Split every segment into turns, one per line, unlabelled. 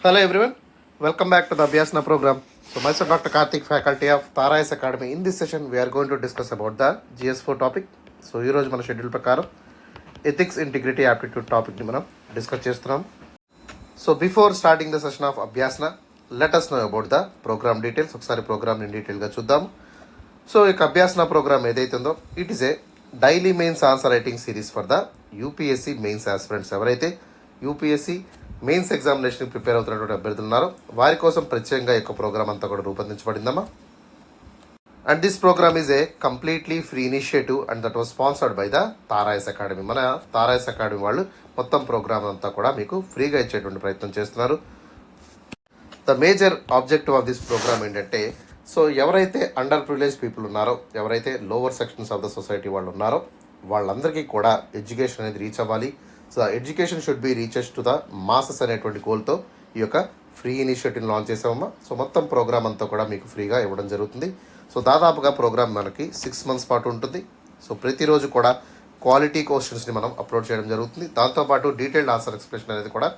Hello everyone, welcome back to the Abhyasana program. So myself Dr. Karthik, faculty of Tara S Academy. In this session, we are going to discuss about the GS4 topic. So ఈ రోజు మన schedule ప్రకారం ethics integrity aptitude టాపిక్ని మనం discuss చేస్తున్నాం. So before starting the session of Abhyasana let us know about the program details. ఒకసారి ప్రోగ్రామ్ని డీటెయిల్గా చూద్దాం. సో ఈ అభ్యాసన ప్రోగ్రామ్ ఏదైతే ఉందో it is a daily mains answer writing series for the UPSC mains aspirants. ఎవరైతే యూపీఎస్సీ మెయిన్స్ ఎగ్జామినేషన్ ప్రిపేర్ అవుతున్నటువంటి అభ్యర్థులు ఉన్నారో వారి కోసం ప్రత్యేకంగా ఈ ప్రోగ్రామ్ అంతా కూడా రూపొందించబడిందమ్మా. And this program is a completely free initiative and that was sponsored by the Tarayas academy. మన తారాయస్ అకాడమీ వాళ్ళు మొత్తం ప్రోగ్రామ్ అంతా కూడా మీకు ఫ్రీగా ఇచ్చేటువంటి ప్రయత్నం చేస్తున్నారు. The major objective of this programme ఏంటంటే, సో ఎవరైతే అండర్ ప్రివిలేజ్ పీపుల్ ఉన్నారో, ఎవరైతే lower sections of the society వాళ్ళు ఉన్నారో వాళ్ళందరికీ కూడా ఎడ్యుకేషన్ అనేది రీచ్ అవ్వాలి. So education should be reaches to the masses అనేటువంటి గోల్తో ఈ యొక్క ఫ్రీ ఇనిషియేటివ్ని లాంచ్ చేసామమ్మా. సో మొత్తం ప్రోగ్రామ్ అంతా కూడా మీకు ఫ్రీగా ఇవ్వడం జరుగుతుంది. సో దాదాపుగా ప్రోగ్రామ్ మనకి 6 months పాటు ఉంటుంది. సో ప్రతిరోజు కూడా క్వాలిటీ క్వశ్చన్స్ని మనం అప్లోడ్ చేయడం జరుగుతుంది. దాంతోపాటు డీటెయిల్డ్ ఆన్సర్ ఎక్స్ప్లెనేషన్ అనేది కూడా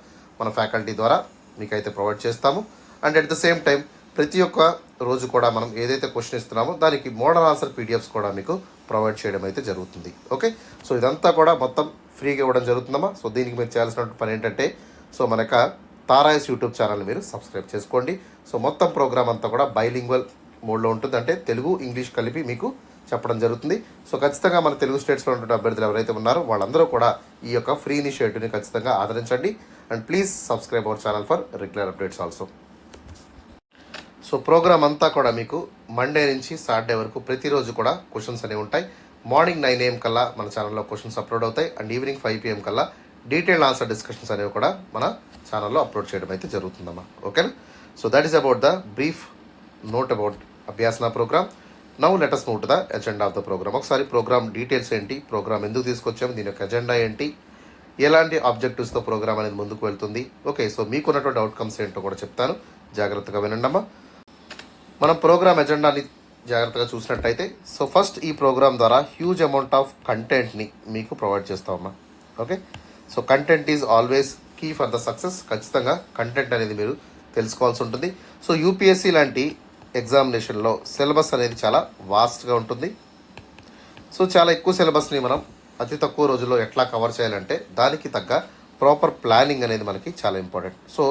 మన ఫ్యాకల్టీ ద్వారా మీకైతే ప్రొవైడ్ చేస్తాము. And at the same time ప్రతి ఒక్క రోజు కూడా మనం ఏదైతే క్వశ్చన్ ఇస్తున్నామో దానికి మోడల్ ఆన్సర్ పీడిఎఫ్స్ కూడా మీకు ప్రొవైడ్ చేయడం అయితే జరుగుతుంది. ఓకే, సో ఇదంతా కూడా మొత్తం ఫ్రీగా ఇవ్వడం జరుగుతుందమ్మా. సో దీనికి మీరు చేయాల్సిన పని ఏంటంటే, సో మన యొక్క తారాయస్ యూట్యూబ్ ఛానల్ మీరు సబ్స్క్రైబ్ చేసుకోండి. సో మొత్తం ప్రోగ్రామ్ అంతా కూడా బైలింగ్వల్ మోడ్లో ఉంటుంది, అంటే తెలుగు ఇంగ్లీష్ కలిపి మీకు చెప్పడం జరుగుతుంది. సో ఖచ్చితంగా మన తెలుగు స్టేట్స్లో ఉన్నటువంటి అభ్యర్థులు ఎవరైతే ఉన్నారో వాళ్ళందరూ కూడా ఈ యొక్క ఫ్రీ ఇనిషియేటివ్ని ఖచ్చితంగా ఆదరించండి. And please subscribe our channel for regular updates also. So programme అంతా కూడా మీకు మండే నుంచి సాటర్డే వరకు ప్రతిరోజు కూడా క్వశ్చన్స్ అనేవి ఉంటాయి. మార్నింగ్ 9 AM కల్లా మన ఛానల్లో క్వశ్చన్స్ అప్లోడ్ అవుతాయి. అండ్ ఈవినింగ్ 5 PM కల్లా డీటెయిల్డ్ ఆన్సర్ డిస్కషన్స్ అనేవి కూడా మన ఛానల్లో అప్లోడ్ చేయడం అయితే జరుగుతుందమ్మా. ఓకేనా? So that is about the brief note about Abhyasana program. Now let us move to the agenda of the program. ఒకసారి ప్రోగ్రామ్ డీటెయిల్స్ ఏంటి, ప్రోగ్రామ్ ఎందుకు తీసుకొచ్చాము, దీని యొక్క ఎజెండా ఏంటి, ఎలాంటి ఆబ్జెక్టివ్స్తో ప్రోగ్రామ్ అనేది ముందుకు వెళ్తుంది. ఓకే, సో మీకున్నటువంటి అవుట్కమ్స్ ఏంటో కూడా చెప్తాను, జాగ్రత్తగా వినండమ్మా. మనం ప్రోగ్రామ్ ఎజెండాని జాగ్రత్తగా చూసినట్టయితే, సో ఫస్ట్ ఈ ప్రోగ్రామ్ ద్వారా హ్యూజ్ అమౌంట్ ఆఫ్ కంటెంట్ని మీకు ప్రొవైడ్ చేస్తామమ్మా. Okay, so content is always key for the success. ఖచ్చితంగా కంటెంట్ అనేది మీరు తెలుసుకోవాల్సి ఉంటుంది. సో యూపీఎస్సీ లాంటి ఎగ్జామినేషన్లో సిలబస్ అనేది చాలా వాస్ట్గా ఉంటుంది. సో చాలా ఎక్కువ సిలబస్ని మనం అతి తక్కువ రోజుల్లో ఎట్లా కవర్ చేయాలంటే దానికి తగ్గ ప్రాపర్ ప్లానింగ్ అనేది మనకి చాలా ఇంపార్టెంట్. సో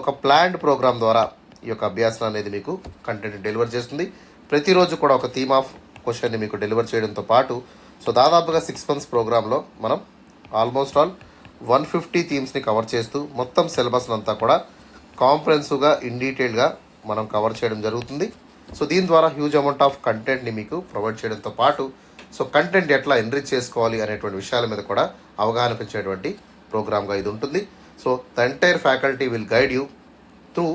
ఒక ప్లాన్డ్ ప్రోగ్రామ్ ద్వారా ఈ యొక్క అభ్యాసం అనేది మీకు కంటెంట్ డెలివర్ చేస్తుంది. ప్రతిరోజు కూడా ఒక థీమ్ ఆఫ్ క్వశ్చన్ని మీకు డెలివర్ చేయడంతో పాటు, సో దాదాపుగా 6 months ప్రోగ్రాంలో మనం ఆల్మోస్ట్ ఆల్ 150 థీమ్స్ని కవర్ చేస్తూ మొత్తం సిలబస్ని అంతా కూడా కాంప్రహెన్సివ్గా ఇన్ డీటెయిల్గా మనం కవర్ చేయడం జరుగుతుంది. సో దీని ద్వారా హ్యూజ్ అమౌంట్ ఆఫ్ కంటెంట్ని మీకు ప్రొవైడ్ చేయడంతో పాటు, సో కంటెంట్ ఎట్లా ఎన్రిచ్ చేసుకోవాలి అనేటువంటి విషయాల మీద కూడా అవగాహన పెంచేటువంటి ప్రోగ్రామ్గా ఇది ఉంటుంది. So the entire faculty will guide you through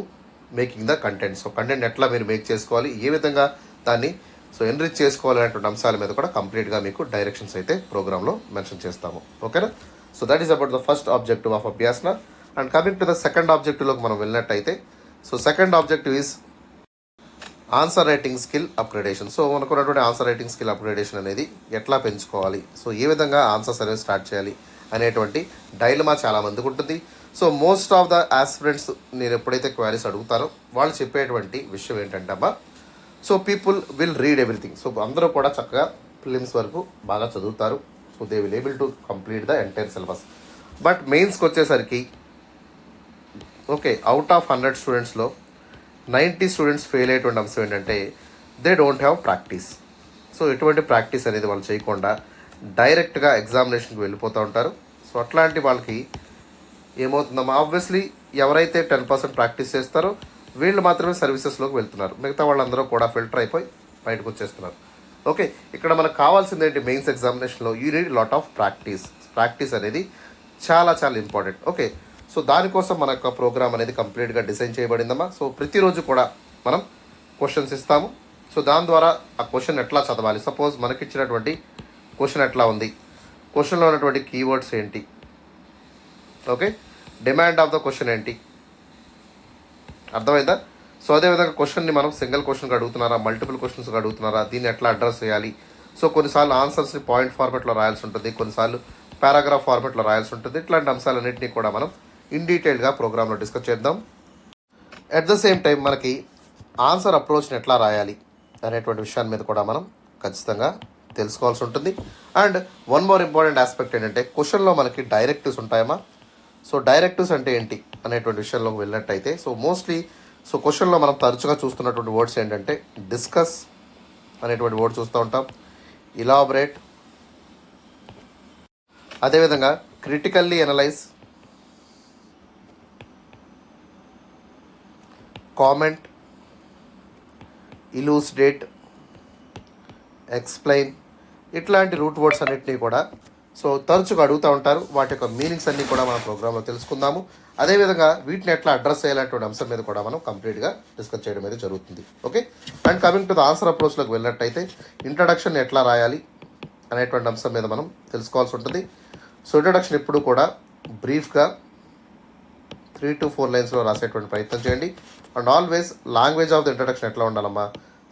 making the content. So content ఎట్లా మీరు మేక్ చేసుకోవాలి, ఏ విధంగా దాన్ని సో ఎన్రిచ్ చేసుకోవాలి అనేటువంటి అంశాల మీద కూడా కంప్లీట్గా మీకు డైరెక్షన్స్ అయితే ప్రోగ్రాంలో మెన్షన్ చేస్తాము. ఓకేనా? So that is about the first objective of Abhyasana. And coming to the second ఆబ్జెక్టివ్లోకి మనం వెళ్ళినట్టయితే, so second objective is answer writing skill upgradation. So మనకున్నటువంటి ఆన్సర్ రైటింగ్ స్కిల్ అప్గ్రేడేషన్ అనేది ఎట్లా పెంచుకోవాలి, సో ఏ విధంగా ఆన్సర్స్ అనేవి స్టార్ట్ చేయాలి అనేటువంటి డైలమా చాలామందికి ఉంటుంది. So most of the aspirants నేను ఎప్పుడైతే క్వారీస్ అడుగుతారో వాళ్ళు చెప్పేటువంటి విషయం ఏంటంటే అమ్మా, so people will read everything. So అందరూ కూడా చక్కగా ప్రిలిమ్స్ వరకు బాగా చదువుతారు. So they will able to complete the entire syllabus. But మెయిన్స్కి వచ్చేసరికి ఓకే, అవుట్ ఆఫ్ 100 స్టూడెంట్స్లో 90 స్టూడెంట్స్ ఫెయిల్ అయ్యేటువంటి అంశం ఏంటంటే they don't have practice. So ఎటువంటి ప్రాక్టీస్ అనేది వాళ్ళు చేయకుండా డైరెక్ట్గా ఎగ్జామినేషన్కి వెళ్ళిపోతూ ఉంటారు. సో అట్లాంటి వాళ్ళకి ఏమవుతుందమ్మా, ఆబ్వియస్లీ ఎవరైతే 10% ప్రాక్టీస్ చేస్తారో వీళ్ళు మాత్రమే సర్వీసెస్లోకి వెళ్తున్నారు, మిగతా వాళ్ళందరూ కూడా ఫిల్టర్ అయిపోయి బయటకు వచ్చేస్తున్నారు. ఓకే, ఇక్కడ మనకు కావాల్సింది ఏంటి, మెయిన్స్ ఎగ్జామినేషన్లో you need lot of practice అనేది చాలా చాలా ఇంపార్టెంట్. ఓకే, సో దానికోసం మన యొక్క ప్రోగ్రామ్ అనేది కంప్లీట్గా డిజైన్ చేయబడిందమ్మా. సో ప్రతిరోజు కూడా మనం క్వశ్చన్స్ ఇస్తాము. సో దాని ద్వారా ఆ క్వశ్చన్ ఎట్లా చదవాలి, సపోజ్ మనకిచ్చినటువంటి క్వశ్చన్ ఎట్లా ఉంది, క్వశ్చన్లో ఉన్నటువంటి కీవర్డ్స్ ఏంటి, okay, demand of the question ఏంటి, అర్థమైందా? సో అదేవిధంగా క్వశ్చన్ని మనం సింగిల్ క్వశ్చన్కి అడుగుతున్నారా, మల్టిపుల్ క్వశ్చన్స్కి అడుగుతున్నారా, దీన్ని ఎట్లా అడ్రస్ చేయాలి. సో కొన్నిసార్లు ఆన్సర్స్ని పాయింట్ ఫార్మాట్లో రాయాల్సి ఉంటుంది, కొన్నిసార్లు పారాగ్రాఫ్ ఫార్మాట్లో రాయాల్సి ఉంటుంది. ఇట్లాంటి అంశాలన్నింటినీ కూడా మనం ఇన్ డీటెయిల్గా ప్రోగ్రాంలో డిస్కస్ చేద్దాం. అట్ ద సేమ్ టైం మనకి ఆన్సర్ అప్రోచ్ని ఎట్లా రాయాలి అనేటువంటి విషయాన్ని మీద కూడా మనం ఖచ్చితంగా తెలుసుకోవాల్సి ఉంటుంది. And one more important aspect ఏంటంటే క్వశ్చన్లో మనకి డైరెక్టివ్స్ ఉంటాయమ్మా. సో డైరెక్టివ్స్ అంటే ఏంటి అనేటువంటి విషయంలోకి వెళ్ళినట్టయితే సో క్వశ్చన్లో మనం తరచుగా చూస్తున్నటువంటి వర్డ్స్ ఏంటంటే డిస్కస్ అనేటువంటి వర్డ్ చూస్తూ ఉంటాం, ఇలాబరేట్, అదేవిధంగా క్రిటికల్లీ అనలైజ్, కామెంట్, ఇలూసిడేట్, ఎక్స్ప్లెయిన్, ఇట్లాంటి రూట్ వర్డ్స్ అన్నిటినీ కూడా సో తరచుగా అడుగుతూ ఉంటారు. వాటి యొక్క మీనింగ్స్ అన్నీ కూడా మన ప్రోగ్రాంలో తెలుసుకుందాము. అదేవిధంగా వీటిని ఎట్లా అడ్రస్ చేయాలనేటువంటి అంశం మీద కూడా మనం కంప్లీట్గా డిస్కస్ చేయడం అయితే జరుగుతుంది. Okay, and coming to the answer అప్రోచ్లోకి వెళ్ళినట్టయితే ఇంట్రడక్షన్ ఎట్లా రాయాలి అనేటువంటి అంశం మీద మనం తెలుసుకోవాల్సి ఉంటుంది. సో ఇంట్రడక్షన్ ఎప్పుడు కూడా బ్రీఫ్గా 3 to 4 లైన్స్లో రాసేటువంటి ప్రయత్నం చేయండి. And always language of the introduction ఎట్లా ఉండాలమ్మా,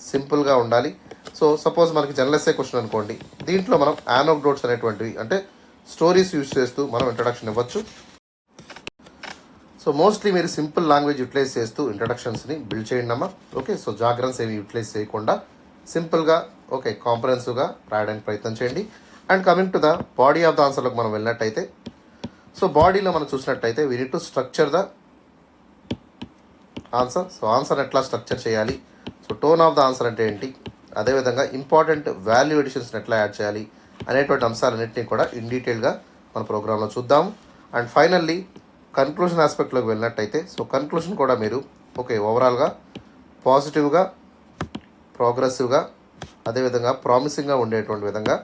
సింపుల్గా ఉండాలి. సో సపోజ్ మనకి జనరల్ ఎస్సే క్వశ్చన్ అనుకోండి, దీంట్లో మనం యానోక్డోట్స్ అనేటువంటివి అంటే స్టోరీస్ యూజ్ చేస్తూ మనం ఇంట్రడక్షన్ ఇవ్వచ్చు. సో మోస్ట్లీ మీరు సింపుల్ లాంగ్వేజ్ యూటిలైజ్ చేస్తూ ఇంట్రడక్షన్స్ని బిల్డ్ చేయండి అమ్మా. ఓకే, సో జాగ్రన్స్ ఏమి యూటిలైజ్ చేయకుండా సింపుల్గా కాంప్రహెన్సివ్గా రాయడానికి ప్రయత్నం చేయండి. And coming to the body of the ఆన్సర్లోకి మనం వెళ్ళినట్టయితే సో బాడీలో మనం చూసినట్టయితే we need to structure the answer. So answer ఎట్లా స్ట్రక్చర్ చేయాలి, so tone of the answer అంటే ఏంటి, అదేవిధంగా ఇంపార్టెంట్ వాల్యూ ఎడిషన్స్ని ఎట్లా యాడ్ చేయాలి అనేటువంటి అంశాలన్నింటినీ కూడా ఇన్ డీటెయిల్గా మన ప్రోగ్రాంలో చూద్దాం. అండ్ ఫైనల్లీ కన్క్లూషన్ ఆస్పెక్ట్లోకి వెళ్ళినట్టయితే సో కన్క్లూషన్ కూడా మీరు ఓవరాల్గా పాజిటివ్గా, ప్రోగ్రెసివ్గా, అదేవిధంగా ప్రామిసింగ్గా ఉండేటువంటి విధంగా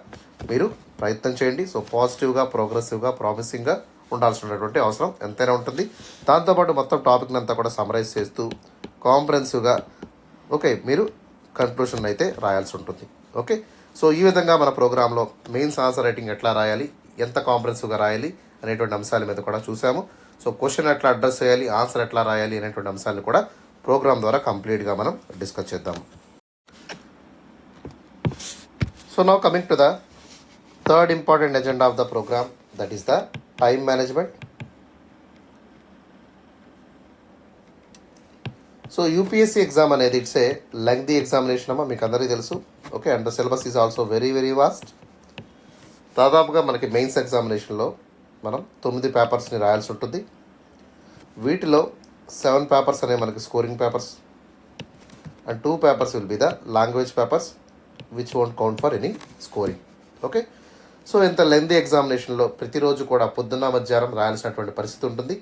మీరు ప్రయత్నం చేయండి. సో పాజిటివ్గా, ప్రోగ్రెసివ్గా, ప్రామిసింగ్గా ఉండాల్సినటువంటి అవసరం ఎంతైనా ఉంటుంది. దాంతోపాటు మొత్తం టాపిక్ని అంతా కూడా సమరైజ్ చేస్తూ కాంప్రహెన్సివ్గా మీరు కన్క్లూషన్ అయితే రాయాల్సి ఉంటుంది. ఓకే, సో ఈ విధంగా మన ప్రోగ్రాంలో మెయిన్స్ ఆన్సర్ రైటింగ్ ఎట్లా రాయాలి, ఎంత కాంప్రహెన్సివ్గా రాయాలి అనేటువంటి అంశాల మీద కూడా చూసాము. సో క్వశ్చన్ ఎట్లా అడ్రస్ చేయాలి, ఆన్సర్ ఎట్లా రాయాలి అనేటువంటి అంశాలను కూడా ప్రోగ్రామ్ ద్వారా కంప్లీట్గా మనం డిస్కస్ చేద్దాము. So now coming to the third important agenda of the programme, that is the time management. So UPSC exam అనేది ఇట్స్ ఏ లెంగ్తీ ఎగ్జామినేషన్ అమ్మా, మీకు అందరికీ తెలుసు. Okay, and the syllabus is also very very vast. దాదాపుగా మనకి mains ఎగ్జామినేషన్లో మనం 9 పేపర్స్ని రాయాల్సి ఉంటుంది. వీటిలో 7 పేపర్స్ అనేవి మనకి scoring papers and 2 papers will be the language papers which won't count for any scoring. Okay, so ఇంత లెంతీ ఎగ్జామినేషన్లో ప్రతిరోజు కూడా పొద్దున్న మధ్యాహ్నం రాయాల్సినటువంటి పరిస్థితి ఉంటుంది.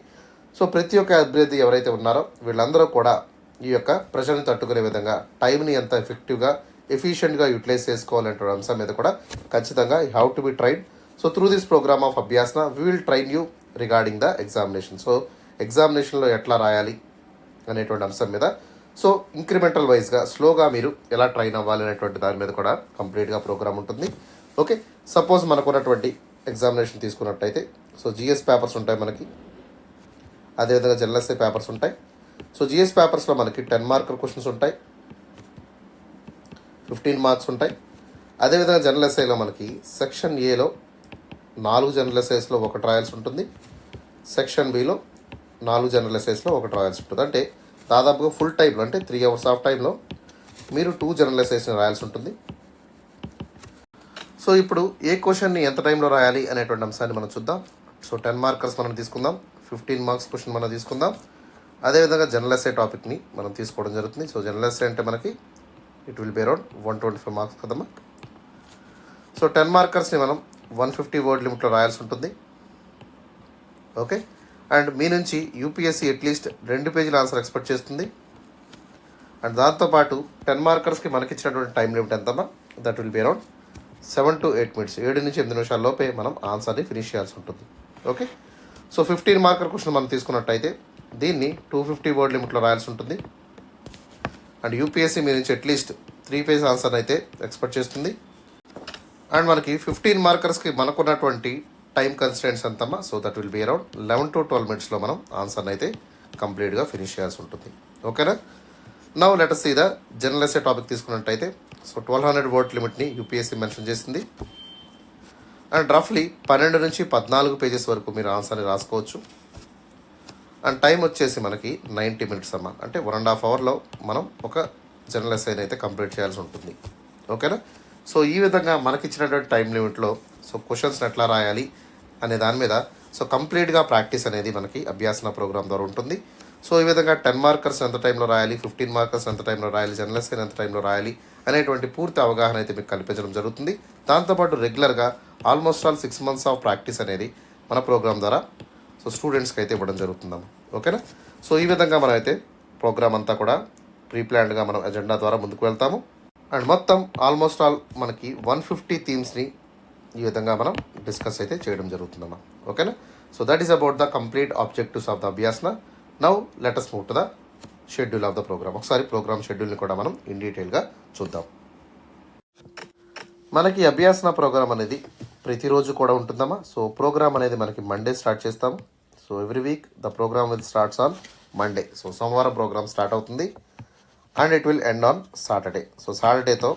సో ప్రతి ఒక్క అభ్యర్థి ఎవరైతే ఉన్నారో వీళ్ళందరూ కూడా ఈ యొక్క ప్రెషర్ని తట్టుకునే విధంగా టైంని ఎంత ఎఫెక్టివ్గా, ఎఫిషియెంట్గా యూటిలైజ్ చేసుకోవాలంటే అంశం మీద కూడా ఖచ్చితంగా you have to be train. So through this program of Abhyasana we will train you regarding the examination. So ఎగ్జామినేషన్లో ఎట్లా రాయాలి అనేటువంటి అంశం మీద సో ఇంక్రిమెంటల్ వైజ్గా స్లోగా మీరు ఎలా ట్రైన్ అవ్వాలి అనేటువంటి దాని మీద కూడా కంప్లీట్గా ప్రోగ్రామ్ ఉంటుంది. ఓకే, సపోజ్ మనకున్నటువంటి ఎగ్జామినేషన్ తీసుకున్నట్టయితే సో జిఎస్ పేపర్స్ ఉంటాయి మనకి, అదేవిధంగా జనరల్ ఎస్సే పేపర్స్ ఉంటాయి. సో జిఎస్ పేపర్స్లో మనకి 10 మార్కుల క్వశ్చన్స్ ఉంటాయి, 15 మార్క్స్ ఉంటాయి. అదేవిధంగా జనరల్ ఎస్సేలో మనకి సెక్షన్ ఏలో 4 జనరల్ ఎస్సేస్లో 1 రాయాల్సి ఉంటుంది, సెక్షన్ బిలో 4 జనరల్ ఎస్సేస్లో 1 రాయాల్సి ఉంటుంది. అంటే దాదాపుగా ఫుల్ టైంలో అంటే 3 hours ఆఫ్ టైంలో మీరు 2 జనరల్ ఎస్సేస్ని రాయాల్సి ఉంటుంది. సో ఇప్పుడు ఏ క్వశ్చన్ని ఎంత టైంలో రాయాలి అనేటువంటి అంశాన్ని మనం చూద్దాం. సో 10 మార్కర్స్ మనం తీసుకుందాం, 15 మార్క్స్ క్వశ్చన్ మనం తీసుకుందాం. అదేవిధంగా జనరల్ ఎస్సే టాపిక్ని మనం తీసుకోవడం జరుగుతుంది. సో జనరల్ ఎస్సే అంటే మనకి it will be around 125 marks కదమ్మా. సో 10 మార్కర్స్ని మనం 150 వర్డ్ లిమిట్లో రాయాల్సి ఉంటుంది. ఓకే, అండ్ మీ నుంచి యూపీఎస్సీ అట్లీస్ట్ 2 పేజీల ఆన్సర్ ఎక్స్పెక్ట్ చేస్తుంది. అండ్ దాంతోపాటు 10 మార్కర్స్కి మనకి ఇచ్చినటువంటి టైం లిమిట్ ఎంతమ్మా, that will be around 7 to 8 minutes, 7 నుంచి 8 నిమిషాల లోపే మనం ఆన్సర్ని ఫినిష్ చేయాల్సి ఉంటుంది. ఓకే, సో 15 మార్కర్ క్వశ్చన్ మనం తీసుకున్నట్టయితే దీన్ని 250 వర్డ్ లిమిట్లో రాయాల్సి ఉంటుంది. అండ్ యూపీఎస్సీ మీ నుంచి అట్లీస్ట్ 3 పేజ్ ఆన్సర్ అయితే ఎక్స్పెక్ట్ చేస్తుంది. అండ్ మనకి 15 మార్కర్స్కి మనకున్నటువంటి టైం కన్స్టెంట్స్ ఎంతమ్మా, so that will be around 11 to 12 minutesలో మనం ఆన్సర్ని అయితే కంప్లీట్గా ఫినిష్ చేయాల్సి ఉంటుంది. ఓకేనా, now let us see the general essay topic తీసుకున్నట్టయితే సో 1200 వర్డ్ లిమిట్ని యూపీఎస్సీ మెన్షన్ చేసింది. అండ్ రఫ్లీ 12 నుంచి 14 పేజెస్ వరకు మీరు ఆన్సర్ని రాసుకోవచ్చు. అండ్ టైం వచ్చేసి మనకి 90 మినిట్స్ అమ్మ, అంటే 1.5 అవర్లో మనం ఒక జనరల్ ఎస్ఐని అయితే కంప్లీట్ చేయాల్సి ఉంటుంది. ఓకేనా. సో ఈ విధంగా మనకి ఇచ్చినటువంటి టైం లిమిట్లో సో క్వశ్చన్స్ని ఎట్లా రాయాలి అనే దాని మీద సో కంప్లీట్గా ప్రాక్టీస్ అనేది మనకి అభ్యాసన ప్రోగ్రామ్ ద్వారా ఉంటుంది. సో ఈ విధంగా 10 మార్కర్స్ ఎంత టైంలో రాయాలి, 15 మార్కర్స్ ఎంత టైంలో రాయాలి, జనరల్ ఎస్ఐని ఎంత టైంలో రాయాలి అనేటువంటి పూర్తి అవగాహన అయితే మీకు కల్పించడం జరుగుతుంది. దాంతోపాటు రెగ్యులర్గా almost all 6 months of practice అనేది మన ప్రోగ్రామ్ ద్వారా సో స్టూడెంట్స్కి అయితే ఇవ్వడం జరుగుతుందమ్మా. ఓకేనా. సో ఈ విధంగా మనం అయితే ప్రోగ్రామ్ అంతా కూడా ప్రీ ప్లాన్డ్గా మనం ఎజెండా ద్వారా ముందుకు వెళ్తాము. అండ్ మొత్తం ఆల్మోస్ట్ ఆల్ మనకి 150 థీమ్స్ని ఈ విధంగా మనం డిస్కస్ అయితే చేయడం జరుగుతుందమ్మా. ఓకేనా. So that is about the complete objectives of the Abhyasana. Now let us move to the schedule of the program. ఒకసారి ప్రోగ్రామ్ షెడ్యూల్ని కూడా మనం ఇన్ డీటెయిల్గా చూద్దాం. మనకి అభ్యాసన ప్రోగ్రామ్ అనేది ప్రతిరోజు కూడా ఉంటుందమ్మా. సో ప్రోగ్రామ్ అనేది మనకి మండే స్టార్ట్ చేస్తాము. So every week the program will starts on Monday. So సోమవారం ప్రోగ్రామ్ స్టార్ట్ అవుతుంది and it will end on Saturday. So సాటర్డేతో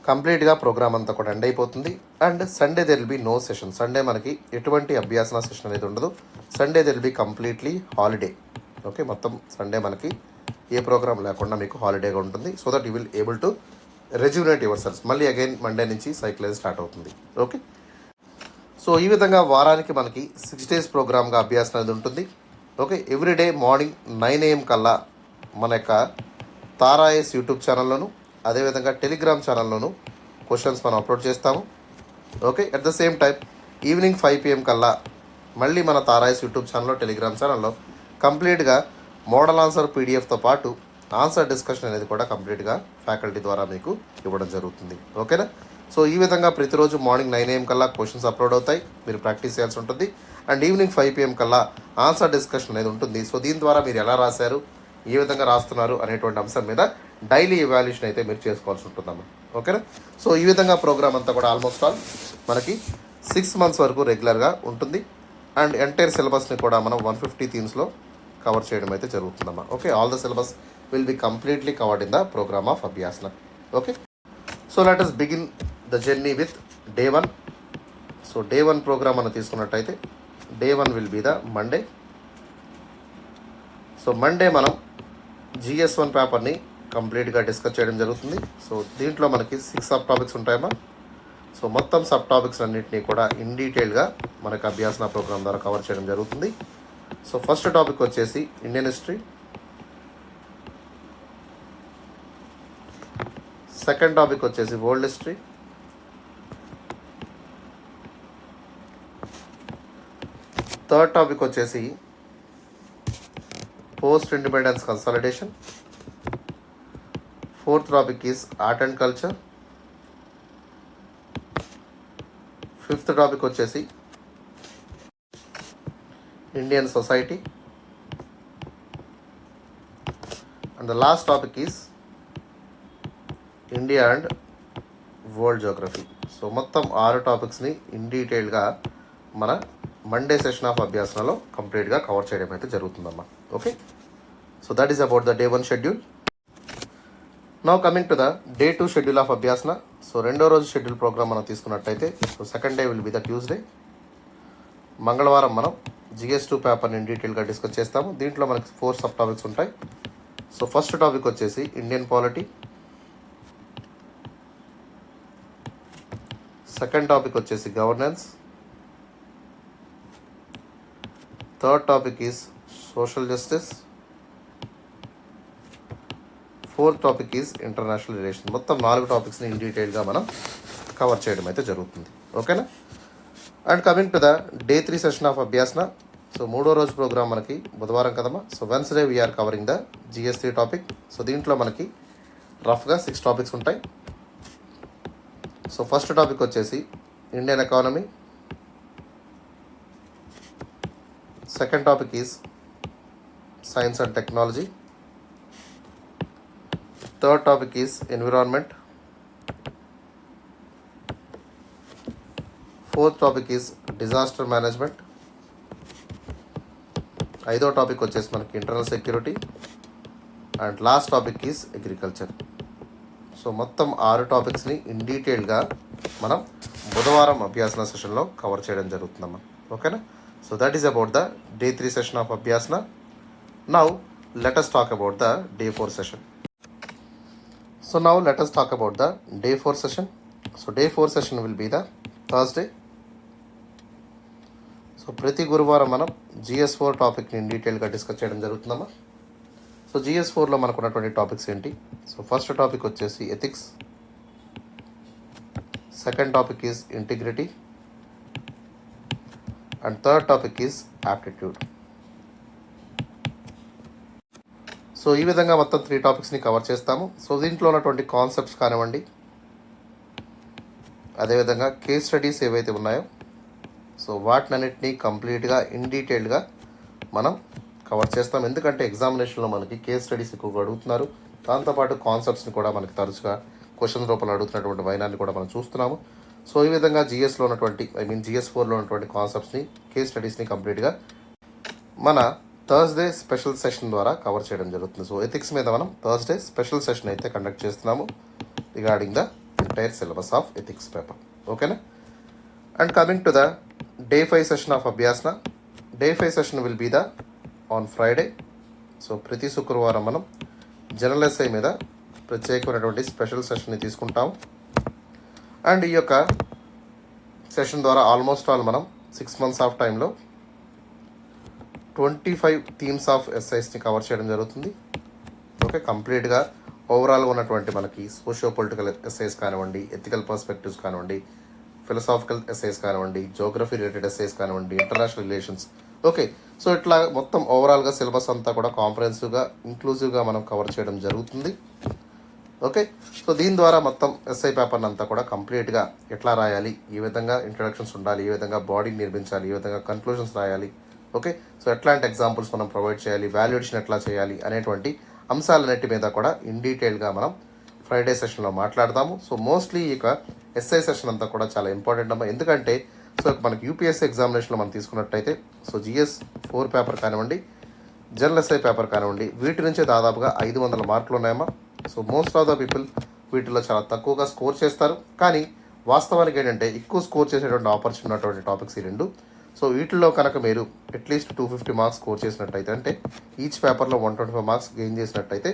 కంప్లీట్గా ప్రోగ్రామ్ అంతా కూడా ఎండ్ అయిపోతుంది. And Sunday there will be no session. Sunday మనకి ఎటువంటి అభ్యాసన సెషన్ అనేది ఉండదు. Sunday there will be completely holiday. Okay, మొత్తం సండే మనకి ఏ ప్రోగ్రామ్ లేకుండా మీకు హాలిడేగా ఉంటుంది. So that you will able to rejuvenate your cells. మళ్ళీ అగైన్ మండే నుంచి సైకిల్ అనేది స్టార్ట్ అవుతుంది. ఓకే. సో ఈ విధంగా వారానికి మనకి 6 days ప్రోగ్రామ్గా అభ్యాసం అనేది ఉంటుంది. ఓకే, ఎవ్రీడే మార్నింగ్ 9 AM కల్లా మన యొక్క తారాఎస్ యూట్యూబ్ ఛానల్లోను అదేవిధంగా టెలిగ్రామ్ ఛానల్లోను క్వశ్చన్స్ మనం అప్లోడ్ చేస్తాము. Okay, at the same time evening 5 PM కల్లా మళ్ళీ మన తారాఎస్ యూట్యూబ్ ఛానల్లో టెలిగ్రామ్ ఛానల్లో కంప్లీట్గా మోడల్ ఆన్సర్ పీడిఎఫ్తో పాటు ఆన్సర్ డిస్కషన్ అనేది కూడా కంప్లీట్గా ఫ్యాకల్టీ ద్వారా మీకు ఇవ్వడం జరుగుతుంది. ఓకేనా. సో ఈ విధంగా ప్రతిరోజు మార్నింగ్ 9 AM కల్లా క్వశ్చన్స్ అప్లోడ్ అవుతాయి, మీరు ప్రాక్టీస్ చేయాల్సి ఉంటుంది. అండ్ ఈవినింగ్ 5 PM కల్లా ఆన్సర్ డిస్కషన్ అనేది ఉంటుంది. సో దీని ద్వారా మీరు ఎలా రాశారు, ఏ విధంగా రాస్తున్నారు అనేటువంటి అంశం మీద డైలీ ఎవాల్యుయేషన్ అయితే మీరు చేసుకోవాల్సి ఉంటుందమ్మా. ఓకేనా. సో ఈ విధంగా ప్రోగ్రామ్ అంతా కూడా ఆల్మోస్ట్ ఆల్ మనకి 6 months వరకు రెగ్యులర్గా ఉంటుంది. అండ్ ఎంటైర్ సిలబస్ని కూడా మనం 150 థీమ్స్లో కవర్ చేయడం అయితే జరుగుతుందమ్మా. Okay, all the syllabus will be completely covered in the program of Abhyasana. Okay, so let us begin the journey with day 1. So day 1 program మనం తీసుకున్నట్టయితే day 1 will be the Monday. So Monday మనం GS1 పేపర్ని కంప్లీట్గా discuss చేయడం జరుగుతుంది. So దీంట్లో మనకి 6 sub topics ఉంటాయమ్మా. So మొత్తం సబ్ టాపిక్స్ అన్నింటినీ కూడా ఇన్ డీటెయిల్గా మనకు అభ్యాసన ప్రోగ్రామ్ ద్వారా కవర్ చేయడం జరుగుతుంది. సో ఫస్ట్ టాపిక్ వచ్చేసి ఇండియన్ హిస్టరీ, సెకండ్ టాపిక్ వచ్చేసి వరల్డ్ హిస్టరీ, థర్డ్ టాపిక్ వచ్చేసి post independence consolidation, fourth topic is art and culture, fifth topic వచ్చేసి Indian society, and the last topic is India and world geography. So మొత్తం 6 టాపిక్స్ని in డీటెయిల్గా మన Monday session of అభ్యాసనలో కంప్లీట్గా cover చేయడం అయితే జరుగుతుందమ్మా. Okay, so that is about the day 1 schedule. Now coming to the day 2 schedule of అభ్యాసన. So రెండో రోజు schedule program మనం తీసుకున్నట్టయితే so second day will be the Tuesday. మంగళవారం మనం GS2 పేపర్ని ఇన్ డీటెయిల్గా డిస్కస్ చేస్తాము. దీంట్లో మనకి 4 సబ్ టాపిక్స్ ఉంటాయి. సో ఫస్ట్ టాపిక్ వచ్చేసి ఇండియన్ పాలిటీ, సెకండ్ టాపిక్ వచ్చేసి governance, third topic is social justice, fourth topic is international relation. మొత్తం 4 టాపిక్స్ని ఇన్ డీటెయిల్గా మనం కవర్ చేయడం అయితే జరుగుతుంది. ఓకేనా. And coming to the day 3 session of అభ్యాసన. So మూడో రోజు ప్రోగ్రామ్ మనకి బుధవారం కదమ్మా. So Wednesday we're covering the GS3 topic. So దీంట్లో మనకి రఫ్గా 6 టాపిక్స్ ఉంటాయి. సో ఫస్ట్ టాపిక్ వచ్చేసి Indian economy, second topic is science and technology, third topic is environment, fourth topic is disaster management, ఐదో టాపిక్ వచ్చేసి మనకి internal security, and last topic is agriculture. So మొత్తం 6 టాపిక్స్ని ఇన్ డీటెయిల్గా మనం బుధవారం అభ్యాసన సెషన్లో కవర్ చేయడం జరుగుతుందమ్మా. ఓకేనా. So that is about the day 3 session of Abhyasana. Now let us talk about the day 4 session. So now let us talk about the day 4 session. So day 4 session will be the Thursday. So ప్రతి గురువారం మనం GS4 టాపిక్ని డీటెయిల్గా discuss చేయడం జరుగుతుందమ్మా. So GS4లో మనకు ఉన్నటువంటి topics ఏంటి? So first topic వచ్చేసి ethics, second topic is integrity, and third topic is aptitude. So ఈ విధంగా మొత్తం 3 టాపిక్స్ని కవర్ చేస్తాము. సో దీంట్లో ఉన్నటువంటి కాన్సెప్ట్స్ కానివ్వండి, అదేవిధంగా కేస్ స్టడీస్ ఏవైతే ఉన్నాయో సో వాటినన్నిటినీ కంప్లీట్గా ఇన్ డీటెయిల్డ్గా మనం కవర్ చేస్తాం. ఎందుకంటే ఎగ్జామినేషన్లో మనకి కేస్ స్టడీస్ ఎక్కువగా అడుగుతున్నారు. దాంతోపాటు కాన్సెప్ట్స్ని కూడా మనకి తరచుగా క్వశ్చన్ రూపంలో అడుగుతున్నటువంటి వైనాన్ని కూడా మనం చూస్తున్నాము. సో ఈ విధంగా GS4లో ఉన్నటువంటి కాన్సెప్ట్స్ని, కేస్ స్టడీస్ని కంప్లీట్గా మన థర్స్డే స్పెషల్ సెషన్ ద్వారా కవర్ చేయడం జరుగుతుంది. సో ఎథిక్స్ మీద మనం థర్స్డే స్పెషల్ సెషన్ అయితే కండక్ట్ చేస్తున్నాము regarding the entire syllabus of ethics paper. ఓకేనా? And coming to the day 5 session of Abhyasana. Day 5 session will be on Friday. So ప్రతి శుక్రవారం మనం జనరల్ ఎస్ఐ మీద ప్రత్యేకమైనటువంటి స్పెషల్ సెషన్ని తీసుకుంటాం. అండ్ ఈ యొక్క సెషన్ ద్వారా ఆల్మోస్ట్ ఆల్ మనం 6 months ఆఫ్ టైంలో 25 థీమ్స్ ఆఫ్ ఎస్ఐస్ని కవర్ చేయడం జరుగుతుంది. ఓకే, కంప్లీట్గా ఓవరాల్గా ఉన్నటువంటి మనకి సోషియో పొలిటికల్ ఎస్ఐస్ కానివ్వండి, ఎథికల్ పర్స్పెక్టివ్స్ కానివ్వండి, ఫిలసాఫికల్ ఎస్ఐస్ కానివ్వండి, జోగ్రఫీ రిలేటెడ్ ఎస్ఐస్ కానివ్వండి, ఇంటర్నేషనల్ రిలేషన్స్. ఓకే, సో ఇట్లా మొత్తం ఓవరాల్గా సిలబస్ అంతా కూడా కాంప్రహెన్సివ్గా, ఇంక్లూజివ్గా మనం కవర్ చేయడం జరుగుతుంది. ఓకే, సో దీని ద్వారా మొత్తం ఎస్ఐ పేపర్ని అంతా కూడా కంప్లీట్గా ఎట్లా రాయాలి, ఏ విధంగా ఇంట్రడక్షన్స్ ఉండాలి, ఏ విధంగా బాడీని నిర్మించాలి, ఏ విధంగా కన్క్లూషన్స్ రాయాలి, ఓకే, సో ఎట్లాంటి ఎగ్జాంపుల్స్ మనం ప్రొవైడ్ చేయాలి, వాల్యుయేషన్ ఎట్లా చేయాలి అనేటువంటి అంశాలన్నిటి మీద కూడా ఇన్ డీటెయిల్గా మనం ఫ్రైడే సెషన్లో మాట్లాడదాము. సో మోస్ట్లీ ఇక ఎస్ఐ సెషన్ అంతా కూడా చాలా ఇంపార్టెంట్ అమ్మా. ఎందుకంటే సో మనకి యూపీఎస్సీ ఎగ్జామినేషన్లో మనం తీసుకున్నట్టయితే సో GS4 పేపర్ కానివ్వండి, జనరల్ ఎస్ఐ పేపర్ కానివ్వండి, వీటి నుంచే దాదాపుగా 500 మార్కులు ఉన్నాయమ్మా. So most of the people వీటిలో చాలా తక్కువగా స్కోర్ చేస్తారు. కానీ వాస్తవానికి ఏంటంటే ఎక్కువ స్కోర్ చేసేటువంటి ఆపర్చునిటీ ఉన్నటువంటి టాపిక్స్ ఈ రెండు. సో వీటిల్లో కనుక మీరు అట్లీస్ట్ 250 మార్క్స్ స్కోర్ చేసినట్టయితే, అంటే ఈచ్ పేపర్లో 125 మార్క్స్ గెయిన్ చేసినట్టయితే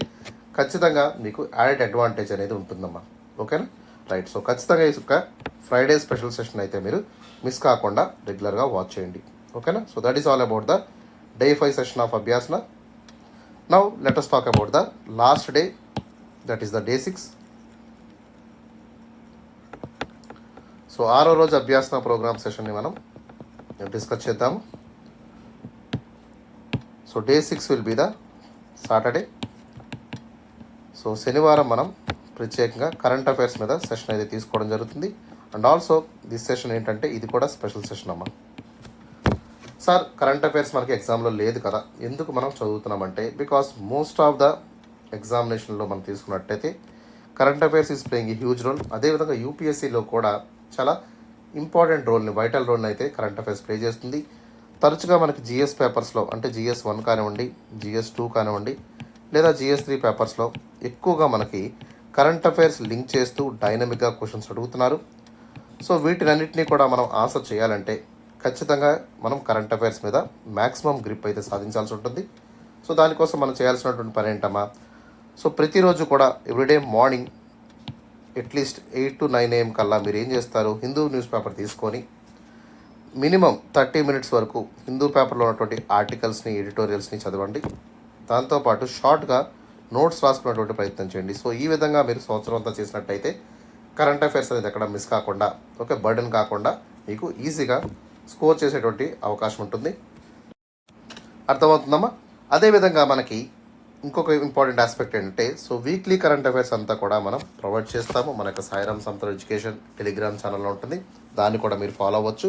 ఖచ్చితంగా మీకు యాడెడ్ అడ్వాంటేజ్ అనేది ఉంటుందమ్మా. ఓకేనా? రైట్. సో ఖచ్చితంగా ఈ ఫ్రైడే స్పెషల్ సెషన్ అయితే మీరు మిస్ కాకుండా రెగ్యులర్గా వాచ్ చేయండి. ఓకేనా? So that is all about the day 5 session of అభ్యాసన. Now let us talk about the last day, that is the day 6. So 6వ రోజు అభ్యాసన ప్రోగ్రామ్ సెషన్ని మనం డిస్కస్ చేద్దాము. So day 6 will be the Saturday. So శనివారం మనం ప్రత్యేకంగా కరెంట్ అఫైర్స్ మీద సెషన్ అయితే తీసుకోవడం జరుగుతుంది. అండ్ ఆల్సో దిస్ సెషన్ ఏంటంటే ఇది కూడా స్పెషల్ సెషన్ అమ్మా. సార్, కరెంట్ అఫైర్స్ మనకి ఎగ్జామ్లో లేదు కదా, ఎందుకు మనం చదువుతున్నామంటే బికాస్ మోస్ట్ ఆఫ్ ద ఎగ్జామినేషన్లో మనం తీసుకున్నట్టయితే current affairs is playing a huge role. అదేవిధంగా యూపీఎస్సీలో కూడా చాలా ఇంపార్టెంట్ రోల్ని, వైటల్ రోల్ని అయితే కరెంట్ అఫైర్స్ ప్లే చేస్తుంది. తరచుగా మనకి GS పేపర్స్లో అంటే GS1 కానివ్వండి, GS2 కానివ్వండి, లేదా GS3 పేపర్స్లో ఎక్కువగా మనకి కరెంట్ అఫైర్స్ లింక్ చేస్తూ డైనమిక్గా క్వశ్చన్స్ అడుగుతున్నారు. సో వీటినన్నింటినీ కూడా మనం ఆన్సర్ చేయాలంటే ఖచ్చితంగా మనం కరెంట్ అఫైర్స్ మీద మ్యాక్సిమం గ్రిప్ అయితే సాధించాల్సి ఉంటుంది. సో దానికోసం మనం చేయాల్సినటువంటి పని ఏంటమ్మా, సో ప్రతిరోజు కూడా everyday morning at least 8 to 9 AM కల్లా మీరు ఏం చేస్తారు, హిందూ న్యూస్ పేపర్ తీసుకొని మినిమం 30 minutes వరకు హిందూ పేపర్లో ఉన్నటువంటి ఆర్టికల్స్ని, ఎడిటోరియల్స్ని చదవండి. దాంతోపాటు షార్ట్గా నోట్స్ రాసుకునేటువంటి ప్రయత్నం చేయండి. సో ఈ విధంగా మీరు సంవత్సరం అంతా చేసినట్టయితే కరెంట్ అఫైర్స్ అనేది ఎక్కడ మిస్ కాకుండా, ఓకే, బర్డెన్ కాకుండా మీకు ఈజీగా స్కోర్ చేసేటువంటి అవకాశం ఉంటుంది. అర్థమవుతుందమ్మా? అదేవిధంగా మనకి ఇంకొక ఇంపార్టెంట్ ఆస్పెక్ట్ ఏంటంటే సో వీక్లీ కరెంట్ అఫైర్స్ అంతా కూడా మనం ప్రొవైడ్ చేస్తాము. మన యొక్క సాయిరామ్ సంతర్ ఎడ్యుకేషన్ టెలిగ్రామ్ ఛానల్లో ఉంటుంది, దాన్ని కూడా మీరు ఫాలో అవ్వచ్చు.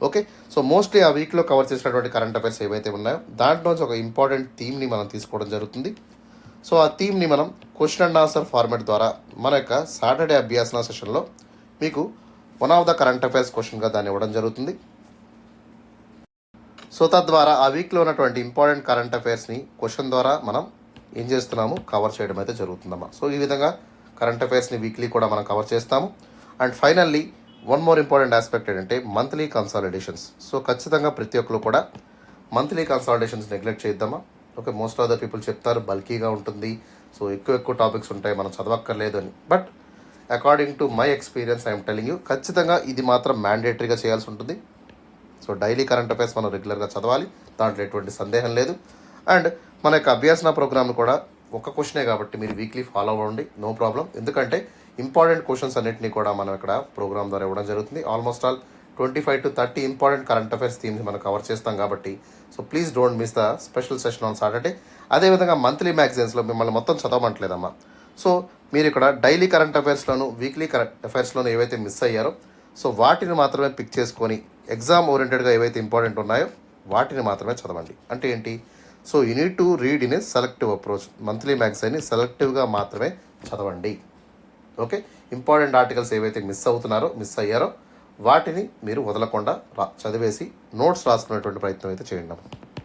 ఓకే, సో మోస్ట్లీ ఆ వీక్లో కవర్ చేసినటువంటి కరెంట్ అఫైర్స్ ఏవైతే ఉన్నాయో దాంట్లోంచి ఒక ఇంపార్టెంట్ థీమ్ని మనం తీసుకోవడం జరుగుతుంది. సో ఆ థీమ్ని మనం క్వశ్చన్ అండ్ ఆన్సర్ ఫార్మాట్ ద్వారా మన యొక్క సాటర్డే అభ్యాసన సెషన్లో మీకు one of the current affairs క్వశ్చన్గా దాన్ని ఇవ్వడం జరుగుతుంది. సో తద్వారా ఆ వీక్లో ఉన్నటువంటి ఇంపార్టెంట్ కరెంట్ అఫైర్స్ని క్వశ్చన్ ద్వారా మనం ఏం చేస్తున్నాము, కవర్ చేయడం అయితే జరుగుతుందమ్మా. సో ఈ విధంగా కరెంట్ అఫైర్స్ని వీక్లీ కూడా మనం కవర్ చేస్తాము. And finally one more important aspect ఏంటంటే మంత్లీ కన్సాలిడేషన్స్. సో ఖచ్చితంగా ప్రతి ఒక్కరు కూడా మంత్లీ కన్సాలిడేషన్స్ నెగ్లెక్ట్ చేద్దామా? Okay, most of the people చెప్తారు బల్కీగా ఉంటుంది, సో ఎక్కువ టాపిక్స్ ఉంటాయి, మనం చదవక్కర్లేదు అని. But according to my experience I'm telling you, ఖచ్చితంగా ఇది మాత్రం మ్యాండేటరీగా చేయాల్సి ఉంటుంది. సో డైలీ కరెంట్ అఫైర్స్ మనం రెగ్యులర్గా చదవాలి, దాంట్లో ఎటువంటి సందేహం లేదు. అండ్ మన యొక్క అభ్యాసన ప్రోగ్రామ్ కూడా ఒక క్వశ్చనే కాబట్టి మీరు వీక్లీ ఫాలో అవ్వండి, నో ప్రాబ్లం. ఎందుకంటే ఇంపార్టెంట్ క్వశ్చన్స్ అన్నింటినీ కూడా మనం ఇక్కడ ప్రోగ్రామ్ ద్వారా ఇవ్వడం జరుగుతుంది. Almost all 25 to 30 important current affairs themes మనం కవర్ చేస్తాం కాబట్టి so please don't miss the special session on Saturday. అదేవిధంగా మంత్లీ మ్యాగజైన్స్లో మిమ్మల్ని మొత్తం చదవమంటలేదమ్మా. సో మీరు ఇక్కడ డైలీ కరెంట్ అఫైర్స్లోను వీక్లీ కరెంట్ అఫైర్స్లోను ఏవైతే మిస్ అయ్యారో సో వాటిని మాత్రమే పిక్ చేసుకొని ఎగ్జామ్ ఓరియంటెడ్గా ఏవైతే ఇంపార్టెంట్ ఉన్నాయో వాటిని మాత్రమే చదవండి. అంటే ఏంటి? So you need to read in a selective approach. Monthly మ్యాగజైన్ని సెలెక్టివ్గా మాత్రమే చదవండి. ఓకే, ఇంపార్టెంట్ ఆర్టికల్స్ ఏవైతే మిస్ అయ్యారో వాటిని మీరు వదలకుండా చదివేసి నోట్స్ రాసుకునేటువంటి ప్రయత్నం అయితే చేయండి.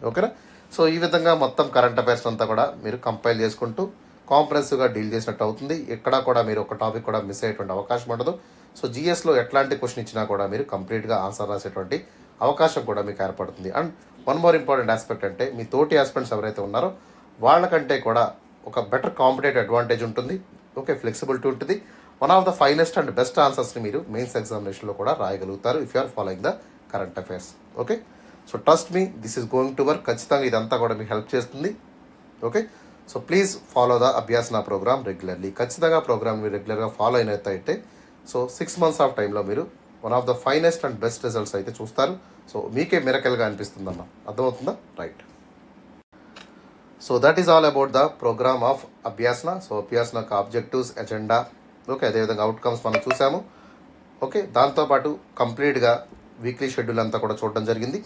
ఓకేనా? సో ఈ విధంగా మొత్తం కరెంట్ అఫైర్స్ అంతా కూడా మీరు కంపైల్ చేసుకుంటూ కాంప్రహెన్సివ్గా డీల్ చేసినట్టు అవుతుంది. ఎక్కడా కూడా మీరు ఒక టాపిక్ కూడా మిస్ అయ్యేటువంటి అవకాశం ఉండదు. సో జిఎస్లో ఎట్లాంటి క్వశ్చన్ ఇచ్చినా కూడా మీరు కంప్లీట్గా ఆన్సర్ రాసేటువంటి అవకాశం కూడా మీకు ఏర్పడుతుంది. And one more important aspect అంటే మీ తోటి ఆస్పెక్ట్స్ ఎవరైతే ఉన్నారో వాళ్ళకంటే కూడా ఒక బెటర్ కాంపిటేటివ్ అడ్వాంటేజ్ ఉంటుంది. ఓకే, ఫ్లెక్సిబిలిటీ ఉంటుంది. One of the finest and best ఆన్సర్స్ని మీరు మెయిన్స్ ఎగ్జామినేషన్లో కూడా రాయగలుగుతారు if you are following the current affairs. Okay, so trust me, this is going to work. ఖచ్చితంగా ఇదంతా కూడా మీకు హెల్ప్ చేస్తుంది. Okay, so please follow the అభ్యాసన ప్రోగ్రామ్ రెగ్యులర్లీ. ఖచ్చితంగా ప్రోగ్రామ్ మీరు రెగ్యులర్గా ఫాలో అయినట్టయితే సో 6 months ఆఫ్ టైంలో మీరు one of the finest and best results అయితే చూస్తారు. సో మీకే మిరకల్గా అనిపిస్తుందన్న, అర్థమవుతుందా? Right. So that is all about the program of అభ్యాసన. సో అభ్యాసన యొక్క ఆబ్జెక్టివ్స్, ఎజెండా, ఓకే, అదేవిధంగా అవుట్కమ్స్ మనం చూసాము. ఓకే, దాంతోపాటు కంప్లీట్గా వీక్లీ షెడ్యూల్ అంతా కూడా చూడడం జరిగింది.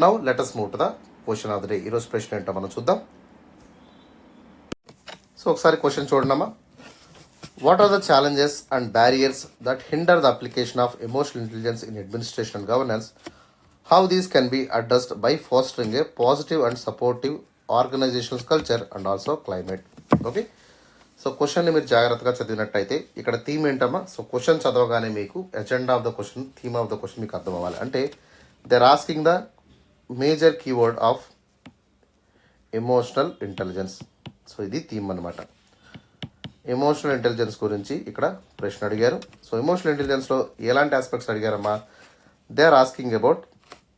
Now let us move to the question of the day. ఈరోజు ప్రశ్న ఏంటో మనం చూద్దాం. సో ఒకసారి క్వశ్చన్ చూడండమ్మా. What are the challenges and barriers that hinder the application of emotional intelligence in administration and governance? How these can be addressed by fostering a positive and supportive organisational culture and also climate? Okay, so క్వశ్చన్ని మీరు జాగ్రత్తగా చదివినట్టయితే ఇక్కడ theme ఏంటమ్మా? So question చదవగానే మీకు agenda of the question, theme of the question మీకు అర్థం అవ్వాలి. అంటే they are asking the major keyword of emotional intelligence. So ఇది థీమ్ అనమాట. ఎమోషనల్ ఇంటెలిజెన్స్ గురించి ఇక్కడ ప్రశ్న అడిగారు. సో ఎమోషనల్ ఇంటెలిజెన్స్లో ఎలాంటి ఆస్పెక్ట్స్ అడిగారమ్మా? They are asking about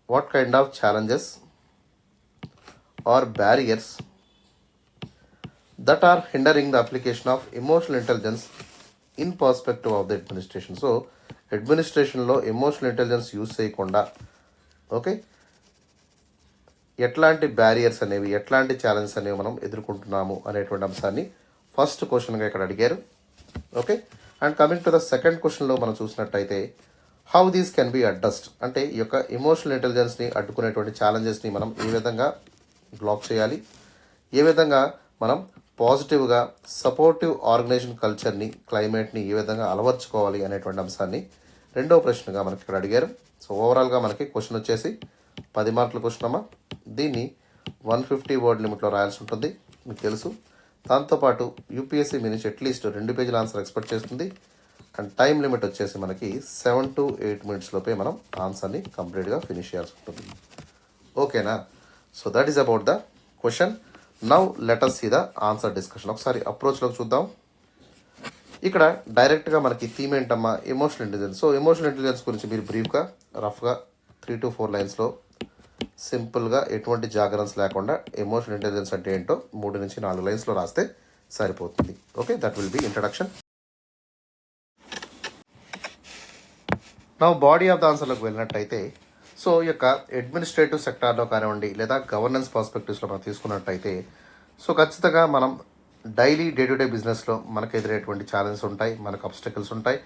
what kind of challenges or barriers that are hindering the application of emotional intelligence in perspective of the administration. So అడ్మినిస్ట్రేషన్లో ఎమోషనల్ ఇంటెలిజెన్స్ యూజ్ చేయకుండా okay ఎట్లాంటి barriers అనేవి, ఎట్లాంటి challenges అనేవి మనం ఎదుర్కొంటున్నాము అనేటువంటి అంశాన్ని ఫస్ట్ క్వశ్చన్గా ఇక్కడ అడిగారు. Okay, and coming to the second క్వశ్చన్లో మనం చూసినట్టయితే how these can be addressed, అంటే ఈ యొక్క ఎమోషనల్ ఇంటెలిజెన్స్ని అడ్డుకునేటువంటి ఛాలెంజెస్ని మనం ఏ విధంగా బ్లాక్ చేయాలి, ఏ విధంగా మనం పాజిటివ్గా సపోర్టివ్ ఆర్గనైజేషన్ కల్చర్ని, క్లైమేట్ని ఏ విధంగా అలవర్చుకోవాలి అనేటువంటి అంశాన్ని రెండవ ప్రశ్నగా మనకి ఇక్కడ అడిగారు. సో ఓవరాల్గా మనకి క్వశ్చన్ వచ్చేసి 10 మార్కుల క్వశ్చన్ అమ్మా. దీన్ని 150 word లిమిట్లో రాయాల్సి ఉంటుంది, మీకు తెలుసు. దాంతోపాటు యూపీఎస్సీ మీ నుంచి అట్లీస్ట్ 2 పేజీల ఆన్సర్ ఎక్స్పెక్ట్ చేస్తుంది. అండ్ టైం లిమిట్ వచ్చేసి మనకి 7 to 8 minutes లోపే మనం ఆన్సర్ని కంప్లీట్గా ఫినిష్ చేయాల్సి ఉంటుంది. ఓకేనా? So that is about the question. Now let us see the answer discussion. ఒకసారి అప్రోచ్లోకి చూద్దాం. ఇక్కడ డైరెక్ట్గా మనకి థీమ్ ఏంటమ్మా? Emotional intelligence. So emotional intelligence గురించి మీరు బ్రీఫ్గా రఫ్గా 3 to 4 లైన్స్లో సింపుల్గా ఎటువంటి జాగరన్స్ లేకుండా ఎమోషనల్ ఇంటెలిజెన్స్ అంటే ఏంటో 3 నుంచి 4 లైన్స్లో రాస్తే సరిపోతుంది. Okay, that will be introduction. నా బాడీ ఆఫ్ ద ఆన్సర్లోకి వెళ్ళినట్టయితే సో ఈ యొక్క అడ్మినిస్ట్రేటివ్ సెక్టార్లో కానివ్వండి లేదా గవర్నెన్స్ పర్స్పెక్టివ్స్లో మనం తీసుకున్నట్టయితే సో ఖచ్చితంగా మనం డైలీ డే టు డే బిజినెస్లో మనకు ఎదురయ్యేటువంటి ఛాలెంజెస్ ఉంటాయి, మనకు అబ్స్టకల్స్ ఉంటాయి.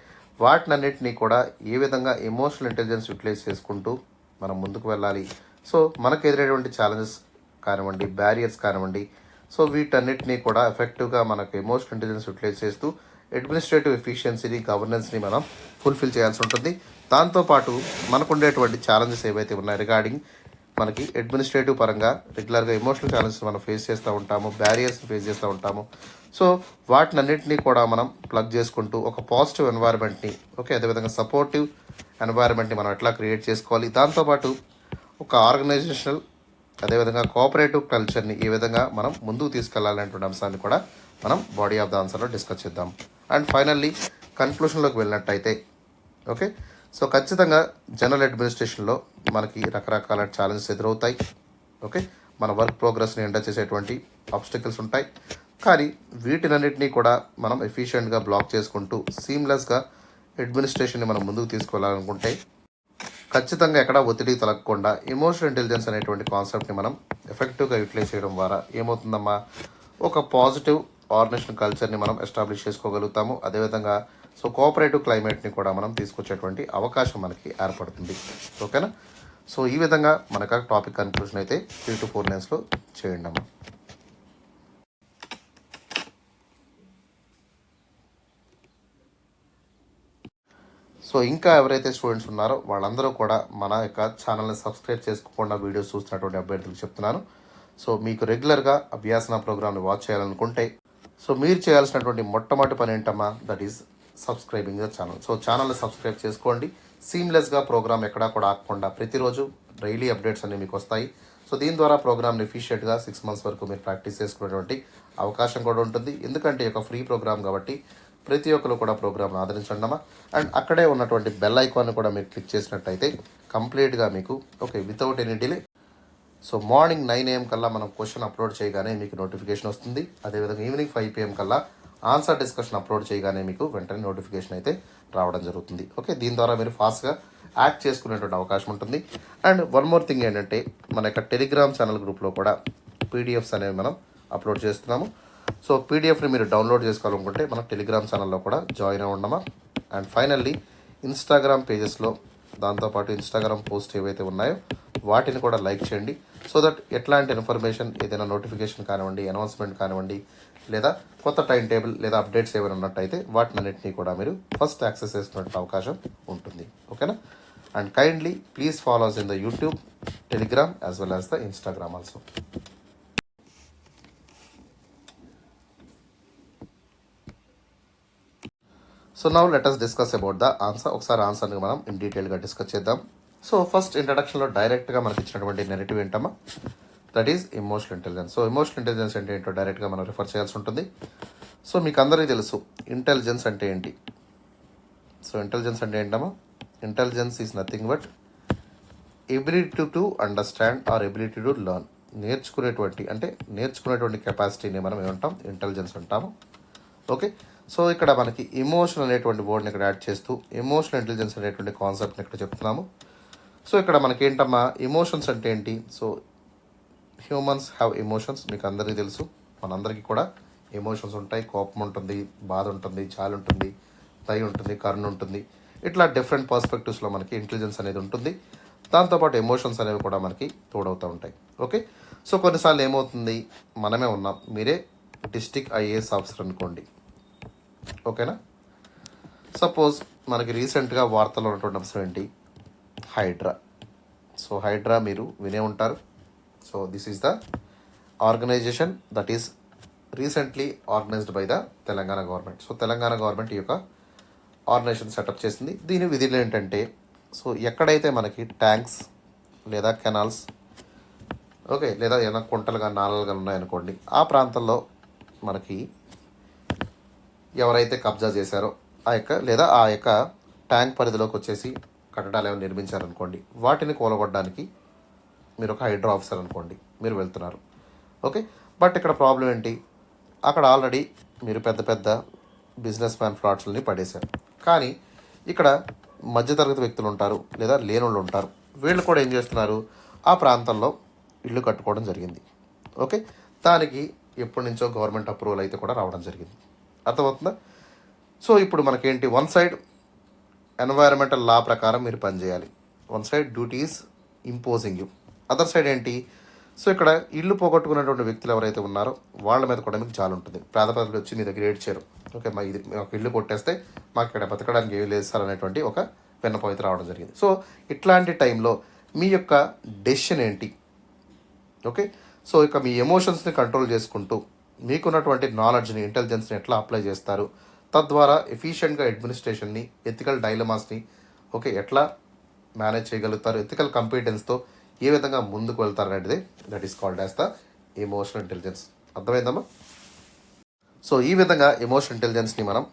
వాటినన్నిటినీ కూడా ఏ విధంగా ఎమోషనల్ ఇంటెలిజెన్స్ యూటిలైజ్ చేసుకుంటూ మనం ముందుకు వెళ్ళాలి. సో మనకు ఎదురయ్యేటువంటి ఛాలెంజెస్ కానివ్వండి, బ్యారియర్స్ కానివ్వండి, సో వీటన్నిటినీ కూడా ఎఫెక్టివ్గా మనకు ఎమోషనల్ ఇంటెలిజెన్స్ యూటిలైజ్ చేస్తూ అడ్మినిస్ట్రేటివ్ ఎఫిషియన్సీని, గవర్నెన్స్ని మనం ఫుల్ఫిల్ చేయాల్సి ఉంటుంది. దాంతోపాటు మనకు ఉండేటువంటి ఛాలెంజెస్ ఏవైతే ఉన్నాయో రిగార్డింగ్ మనకి అడ్మినిస్ట్రేటివ్ పరంగా రెగ్యులర్గా ఎమోషనల్ ఛాలెంజెస్ మనం ఫేస్ చేస్తూ ఉంటాము, బ్యారియర్స్ ఫేస్ చేస్తూ ఉంటాము. సో వాటినన్నింటినీ కూడా మనం ప్లగ్ చేసుకుంటూ ఒక పాజిటివ్ ఎన్వైరన్మెంట్ని, ఓకే, అదేవిధంగా సపోర్టివ్ ఎన్వైరన్మెంట్ని మనం ఎట్లా క్రియేట్ చేసుకోవాలి, దాంతోపాటు ఒక ఆర్గనైజేషనల్ అదేవిధంగా కోఆపరేటివ్ కల్చర్ని ఏ విధంగా మనం ముందుకు తీసుకెళ్లాలనేటువంటి అంశాన్ని కూడా మనం బాడీ ఆఫ్ ద ఆన్సర్లో డిస్కస్ చేద్దాం. అండ్ ఫైనల్లీ కన్క్లూషన్లోకి వెళ్ళినట్టయితే, ఓకే, సో ఖచ్చితంగా జనరల్ అడ్మినిస్ట్రేషన్లో మనకి రకరకాల ఛాలెంజెస్ ఎదురవుతాయి. ఓకే, మన వర్క్ ప్రోగ్రెస్ని ఎంటర్ చేసేటువంటి ఆబ్స్టికల్స్ ఉంటాయి. కానీ వీటినన్నింటినీ కూడా మనం ఎఫిషియెంట్గా బ్లాక్ చేసుకుంటూ సీమ్లెస్గా అడ్మినిస్ట్రేషన్ని మనం ముందుకు తీసుకెళ్లాలనుకుంటే ఖచ్చితంగా ఎక్కడ ఒత్తిడి తొలగకుండా ఎమోషనల్ ఇంటెలిజెన్స్ అనేటువంటి కాన్సెప్ట్ని మనం ఎఫెక్టివ్గా యూటిలైజ్ చేయడం ద్వారా ఏమవుతుందమ్మా, ఒక పాజిటివ్ ఆర్గనైజేషన్ కల్చర్ని మనం ఎస్టాబ్లిష్ చేసుకోగలుగుతాము. అదేవిధంగా సో కోఆపరేటివ్ క్లైమేట్ని కూడా మనం తీసుకొచ్చేటువంటి అవకాశం మనకి ఏర్పడుతుంది. ఓకేనా? సో ఈ విధంగా మనకు టాపిక్ కన్క్లూషన్ అయితే 3 to 4 లైన్స్లో చేయండి అమ్మా. సో ఇంకా ఎవరైతే స్టూడెంట్స్ ఉన్నారో వాళ్ళందరూ కూడా మన యొక్క ఛానల్ని సబ్స్క్రైబ్ చేసుకోకుండా వీడియోస్ చూస్తున్నటువంటి అభ్యర్థులకు చెప్తున్నాను. సో మీకు రెగ్యులర్గా అభ్యాసన ప్రోగ్రామ్ని వాచ్ చేయాలనుకుంటే సో మీరు చేయాల్సినటువంటి మొట్టమొదటి పని ఏంటమ్మా, that is subscribing the channel. So ఛానల్ని సబ్స్క్రైబ్ చేసుకోండి. సీమ్లెస్గా ప్రోగ్రామ్ ఎక్కడా కూడా ఆగకుండా ప్రతిరోజు డైలీ అప్డేట్స్ అన్నీ మీకు వస్తాయి. సో దీని ద్వారా ప్రోగ్రామ్ని ఎఫిషియెంట్గా 6 months వరకు మీరు ప్రాక్టీస్ చేసుకునేటువంటి అవకాశం కూడా ఉంటుంది. ఎందుకంటే ఒక ఫ్రీ ప్రోగ్రామ్ కాబట్టి ప్రతి ఒక్కరు కూడా ప్రోగ్రామ్ని ఆదరించండి అమ్మా. అండ్ అక్కడే ఉన్నటువంటి బెల్ ఐకాన్ని కూడా మీరు క్లిక్ చేసినట్టయితే కంప్లీట్గా మీకు okay without any delay so morning 9 AM కల్లా మనం క్వశ్చన్ అప్లోడ్ చేయగానే మీకు నోటిఫికేషన్ వస్తుంది. అదేవిధంగా ఈవినింగ్ 5 PM కల్లా ఆన్సర్ డిస్కషన్ అప్లోడ్ చేయగానే మీకు వెంటనే నోటిఫికేషన్ అయితే రావడం జరుగుతుంది. ఓకే, దీని ద్వారా మీరు ఫాస్ట్గా యాక్ట్ చేసుకునేటువంటి అవకాశం ఉంటుంది. అండ్ వన్ మోర్ థింగ్ ఏంటంటే మన యొక్క టెలిగ్రామ్ ఛానల్ గ్రూప్లో కూడా పీడిఎఫ్స్ అనేవి మనం అప్లోడ్ చేస్తున్నాము. సో పీడిఎఫ్ని మీరు డౌన్లోడ్ చేసుకోవాలనుకుంటే మన టెలిగ్రామ్ ఛానల్లో కూడా జాయిన్ అవ్వండమా. అండ్ ఫైనల్లీ ఇన్స్టాగ్రామ్ పేజెస్లో దాంతోపాటు ఇన్స్టాగ్రామ్ పోస్ట్ ఏవైతే ఉన్నాయో వాటిని కూడా లైక్ చేయండి. సో దట్ ఎట్లాంటి ఇన్ఫర్మేషన్ ఏదైనా నోటిఫికేషన్ కానివ్వండి, అనౌన్స్మెంట్ కానివ్వండి, లేదా కొత్త టైం టేబుల్ లేదా అప్డేట్స్ ఏమైనా ఉన్నట్టయితే వాటినన్నింటినీ కూడా మీరు ఫస్ట్ యాక్సెస్ చేసుకునే అవకాశం ఉంటుంది. ఓకేనా? And kindly please follow us in the YouTube, Telegram as well as the Instagram also. So now let us discuss about the answer. ఒకసారి ఆన్సర్ని మనం ఇన్ డీటెయిల్గా డిస్కస్ చేద్దాం. సో ఫస్ట్ ఇంట్రడక్షన్లో డైరెక్ట్గా మనకి ఇచ్చినటువంటి నెరేటివ్ ఏంటమ్మా, that is emotional intelligence. So emotional intelligence అంటే ఏంటో డైరెక్ట్గా మనం రిఫర్ చేయాల్సి ఉంటుంది. సో మీకు అందరికీ తెలుసు ఇంటెలిజెన్స్ అంటే ఏంటి. సో ఇంటెలిజెన్స్ అంటే ఏంటమ్మా, intelligence is nothing but ability to understand or ability to learn. నేర్చుకునేటువంటి కెపాసిటీని మనం ఏమంటాం, ఇంటెలిజెన్స్ అంటాము. ఓకే, సో ఇక్కడ మనకి ఎమోషన్ అనేటువంటి వర్డ్ని ఇక్కడ యాడ్ చేస్తూ ఎమోషనల్ ఇంటెలిజెన్స్ అనేటువంటి కాన్సెప్ట్ని ఇక్కడ చెప్తున్నాము. సో ఇక్కడ మనకి ఏంటమ్మా, ఎమోషన్స్ అంటే ఏంటి. So humans have emotions. మీకు అందరికీ తెలుసు, మనందరికీ కూడా ఎమోషన్స్ ఉంటాయి. కోపం ఉంటుంది, బాధ ఉంటుంది, జాలి ఉంటుంది, దయ ఉంటుంది, కరుణ ఉంటుంది. ఇట్లా డిఫరెంట్ పర్స్పెక్టివ్స్లో మనకి ఇంటెలిజెన్స్ అనేది ఉంటుంది. దాంతోపాటు ఎమోషన్స్ అనేవి కూడా మనకి తోడవుతూ ఉంటాయి. ఓకే, సో కొన్నిసార్లు ఏమవుతుంది, మనమే ఉన్నాం, మీరే డిస్ట్రిక్ట్ IAS ఆఫీసర్ అనుకోండి. ఓకేనా? సపోజ్ మనకి రీసెంట్గా వార్తల్లో ఉన్నటువంటి అంశం ఏంటి, హైడ్రా. సో హైడ్రా మీరు వినే ఉంటారు. So this is the organisation that is recently organised by the Telangana government. So Telangana government ఈ యొక్క ఆర్గనైజేషన్ సెటప్ చేసింది. దీని విధులు ఏంటంటే, సో ఎక్కడైతే మనకి ట్యాంక్స్ లేదా కెనాల్స్, ఓకే, లేదా ఏదైనా కుంటలుగా నాలలుగా ఉన్నాయనుకోండి, ఆ ప్రాంతంలో మనకి ఎవరైతే కబ్జా చేశారో ఆ యొక్క ట్యాంక్ పరిధిలోకి వచ్చేసి కట్టడాలు ఏమైనా నిర్మించారనుకోండి, వాటిని కూలగొట్టడానికి మీరు ఒక హైడ్రా ఆఫీసర్ అనుకోండి, మీరు వెళ్తున్నారు. ఓకే, బట్ ఇక్కడ ప్రాబ్లం ఏంటి, అక్కడ ఆల్రెడీ మీరు పెద్ద పెద్ద బిజినెస్ మ్యాన్ ఫ్లాట్స్ని పడేశారు. కానీ ఇక్కడ మధ్యతరగతి వ్యక్తులు ఉంటారు లేదా లేనోళ్ళు ఉంటారు. వీళ్ళు కూడా ఏం చేస్తున్నారు, ఆ ప్రాంతంలో ఇల్లు కట్టుకోవడం జరిగింది. ఓకే, దానికి ఎప్పటి నుంచో గవర్నమెంట్ అప్రూవల్ అయితే కూడా రావడం జరిగింది. అర్థమవుతుందా? సో ఇప్పుడు మనకేంటి, వన్ సైడ్ ఎన్వైరన్మెంటల్ లా ప్రకారం మీరు పనిచేయాలి, one side duties imposing you, other side ఏంటి, సో ఇక్కడ ఇల్లు పోగొట్టుకున్నటువంటి వ్యక్తులు ఎవరైతే ఉన్నారో వాళ్ళ మీద కూడా మీకు జాలి ఉంటుంది. పేద ప్రజలు వచ్చి మీ దగ్గర ఏడ్చారు, ఓకే మా ఇది ఒక ఇల్లు కొట్టేస్తే మాకు ఇక్కడ బతకడానికి ఏమి లేదు సార్ అనేటువంటి ఒక విన్నపం అయితే రావడం జరిగింది. సో ఇట్లాంటి టైంలో మీ యొక్క డెసిషన్ ఏంటి. ఓకే, సో ఇక మీ ఎమోషన్స్ని కంట్రోల్ చేసుకుంటూ మీకున్నటువంటి నాలెడ్జ్ని, ఇంటెలిజెన్స్ని ఎట్లా అప్లై చేస్తారు, తద్వారా ఎఫిషియెంట్గా అడ్మినిస్ట్రేషన్ని, ఎథికల్ డైలమాస్ని ఎట్లా మేనేజ్ చేయగలుగుతారు, ఎథికల్ కంపిటెన్స్తో ఏ విధంగా ముందుకు వెళ్తారు అనేది that is called as the emotional intelligence. అర్థమైందమ్మా? సో ఈ విధంగా ఎమోషనల్ ఇంటెలిజెన్స్ని మనం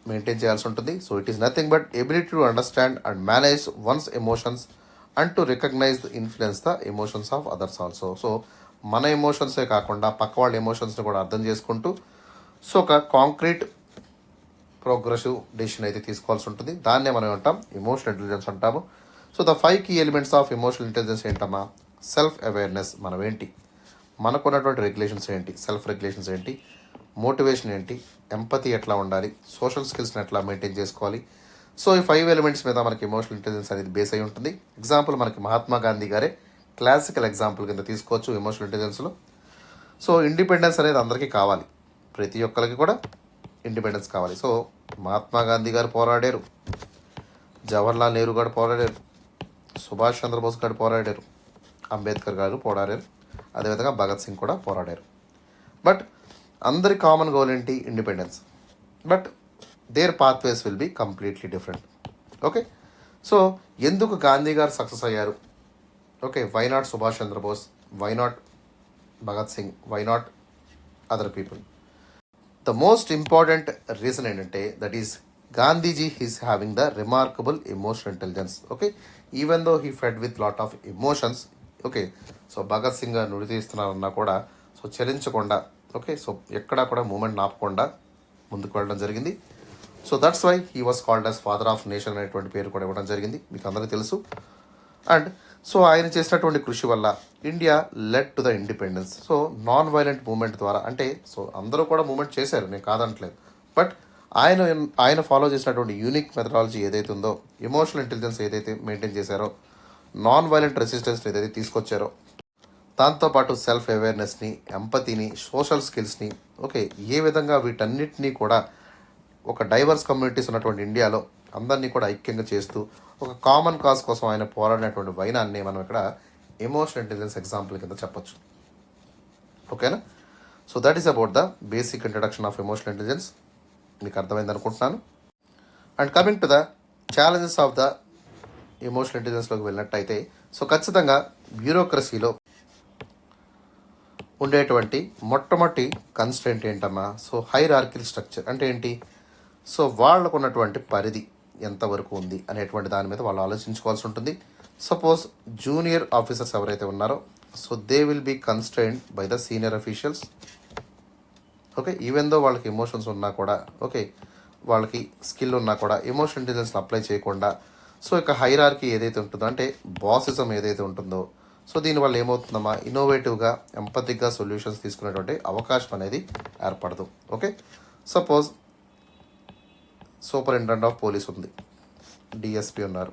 మెయింటైన్ చేయాల్సి ఉంటుంది. So it is nothing but ability to understand and manage one's emotions and to recognise influence the emotions of others also. So మన ఎమోషన్సే కాకుండా పక్క వాళ్ళ ఎమోషన్స్ని కూడా అర్థం చేసుకుంటూ సో ఒక కాంక్రీట్ ప్రోగ్రెసివ్ డెసిషన్ అయితే తీసుకోవాల్సి ఉంటుంది. దాన్నే మనం అంటాం ఎమోషనల్ ఇంటెలిజెన్స్ అంటాము. So the 5 key elements of emotional intelligence ఏంటమ్మా? సెల్ఫ్ అవేర్నెస్, మనం ఏంటి, మనకున్నటువంటి రెగ్యులేషన్స్ ఏంటి, సెల్ఫ్ రెగ్యులేషన్స్ ఏంటి, మోటివేషన్ ఏంటి, ఎంపతి ఎట్లా ఉండాలి, సోషల్ స్కిల్స్ని ఎట్లా మెయింటైన్ చేసుకోవాలి. సో ఈ 5 ఎలిమెంట్స్ మీద మనకి ఎమోషనల్ ఇంటెలిజెన్స్ అనేది బేస్ అయి ఉంటుంది. ఎగ్జాంపుల్ మనకి మహాత్మా గాంధీ గారే క్లాసికల్ ఎగ్జాంపుల్ కింద తీసుకోవచ్చు ఎమోషనల్ ఇంటెలిజెన్స్లో. సో ఇండిపెండెన్స్ అనేది అందరికీ కావాలి, ప్రతి ఒక్కరికి కూడా ఇండిపెండెన్స్ కావాలి. సో మహాత్మా గాంధీ గారు పోరాడారు, జవహర్లాల్ నెహ్రూ గారు పోరాడారు, సుభాష్ చంద్రబోస్ గారు పోరాడారు, అంబేద్కర్ గారు పోరాడారు, అదేవిధంగా భగత్ సింగ్ కూడా పోరాడారు. బట్ అందరి కామన్ గోల్ ఏంటి? Independence. But their pathways will be completely different. Okay, so ఎందుకు గాంధీ గారు సక్సెస్ అయ్యారు? Okay, why not Subhash Chandrabose, why not Bhagat Singh, why not other people? The most important reason ఏంటంటే that is Gandhiji he's having the remarkable emotional intelligence. Okay, even though he fed with lot of emotions. Okay, so Bhagat Singh గారు నుడి తీస్తున్నారన్నా కూడా so చలించకుండా, okay, so ఎక్కడా కూడా moment ఆపకుండా ముందుకు వెళ్ళడం జరిగింది. So that's why he was called as father of nation అనేటువంటి పేరు కూడా ఇవ్వడం జరిగింది, మీకు అందరికీ తెలుసు. అండ్ సో ఆయన చేసినటువంటి కృషి వల్ల India led to the independence. So non violent movement ద్వారా, అంటే సో అందరూ కూడా మూమెంట్ చేశారు, నేను కాదంటలేదు, బట్ ఆయన ఫాలో చేసినటువంటి యూనిక్ మెథడాలజీ ఏదైతే ఉందో, ఎమోషనల్ ఇంటెలిజెన్స్ ఏదైతే మెయింటైన్ చేశారో, నాన్ వైలెంట్ రెసిస్టెన్స్ని ఏదైతే తీసుకొచ్చారో, దాంతోపాటు సెల్ఫ్ అవేర్నెస్ని, ఎంపతిని, సోషల్ స్కిల్స్ని, ఓకే, ఏ విధంగా వీటన్నిటినీ కూడా ఒక డైవర్స్ కమ్యూనిటీస్ ఉన్నటువంటి ఇండియాలో అందరినీ కూడా ఐక్యంగా చేస్తూ ఒక కామన్ కాజ్ కోసం ఆయన పోరాడినటువంటి వైనాన్ని మనం ఇక్కడ ఎమోషనల్ ఇంటెలిజెన్స్ ఎగ్జాంపుల్ కింద చెప్పొచ్చు. ఓకేనా? So that is about the basic introduction of emotional intelligence. మీకు అర్థమైంది అనుకుంటున్నాను. And coming to the challenges of the emotional ఇంటెలిజెన్స్లోకి వెళ్ళినట్టయితే, సో ఖచ్చితంగా బ్యూరోక్రసీలో ఉండేటువంటి మొట్టమొదటి కన్స్ట్రెంట్ ఏంటమ్మా? సో హైరార్కిల్ స్ట్రక్చర్ అంటే ఏంటి? సో వాళ్ళకు ఉన్నటువంటి పరిధి ఎంతవరకు ఉంది అనేటువంటి దాని మీద వాళ్ళు ఆలోచించుకోవాల్సి ఉంటుంది. సపోజ్ జూనియర్ ఆఫీసర్స్ ఎవరైతే ఉన్నారో, so they will be constrained by the senior officials. Okay, even though వాళ్ళకి ఎమోషన్స్ ఉన్నా కూడా, ఓకే, వాళ్ళకి స్కిల్ ఉన్నా కూడా ఎమోషనల్ ఇంటెలిజెన్స్ని అప్లై చేయకుండా, సో ఇక హైరార్కీ ఏదైతే ఉంటుందో, అంటే బాసిజం ఏదైతే ఉంటుందో, సో దీనివల్ల ఏమవుతుందమ్మా, ఇన్నోవేటివ్గా, ఎంపతిక్గా సొల్యూషన్స్ తీసుకునేటువంటి అవకాశం అనేది ఏర్పడదు. Okay, suppose superintendent of police ఉంది, డిఎస్పి ఉన్నారు,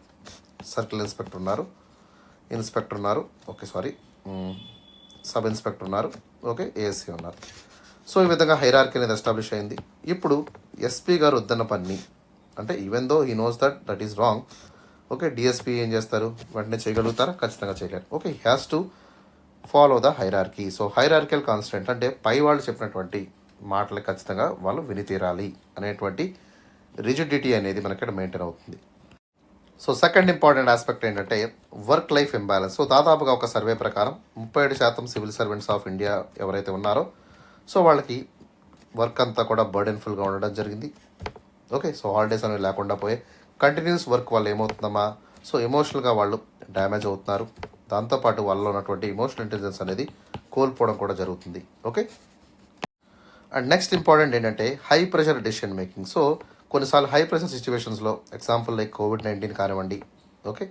సర్కిల్ ఇన్స్పెక్టర్ ఉన్నారు, ఇన్స్పెక్టర్ ఉన్నారు, ఓకే సబ్ ఇన్స్పెక్టర్ ఉన్నారు, ఓకే, ఏఎస్సీ ఉన్నారు. సో ఈ విధంగా హైరార్కీ అనేది ఎస్టాబ్లిష్ అయింది. ఇప్పుడు ఎస్పీ గారు వద్దన్న పని, అంటే even though he knows that is wrong, okay, DSP ఏం చేస్తారు, వెంటనే చేయగలుగుతారా? ఖచ్చితంగా చేయలేరు. Okay, he has to follow the hierarchy. So hierarchical constant అంటే పై వాళ్ళు చెప్పినటువంటి మాటలు ఖచ్చితంగా వాళ్ళు విని తీరాలి అనేటువంటి రిజిడిటీ అనేది మనకి ఇక్కడ మెయింటైన్ అవుతుంది. సో సెకండ్ ఇంపార్టెంట్ ఆస్పెక్ట్ ఏంటంటే వర్క్ లైఫ్ ఇంబ్యాలెన్స్. సో దాదాపుగా ఒక సర్వే ప్రకారం 37% సివిల్ సర్వెంట్స్ ఆఫ్ ఇండియా ఎవరైతే ఉన్నారో, సో వాళ్ళకి వర్క్ అంతా కూడా బర్డెన్ఫుల్గా ఉండడం జరిగింది. ఓకే, సో హాలిడేస్ అనేవి లేకుండా పోయే కంటిన్యూస్ వర్క్ వల్ల ఏమవుతుందమ్మా, సో ఎమోషనల్గా వాళ్ళు డ్యామేజ్ అవుతున్నారు. దాంతోపాటు వాళ్ళలో ఉన్నటువంటి ఎమోషనల్ ఇంటెలిజెన్స్ అనేది కోల్పోవడం కూడా జరుగుతుంది. ఓకే, అండ్ నెక్స్ట్ ఇంపార్టెంట్ ఏంటంటే high pressure decision making. So కొన్నిసార్లు హై ప్రెషర్ సిచ్యువేషన్స్లో, ఎగ్జాంపుల్ లైక్ కోవిడ్-19 కానివ్వండి, ఓకే,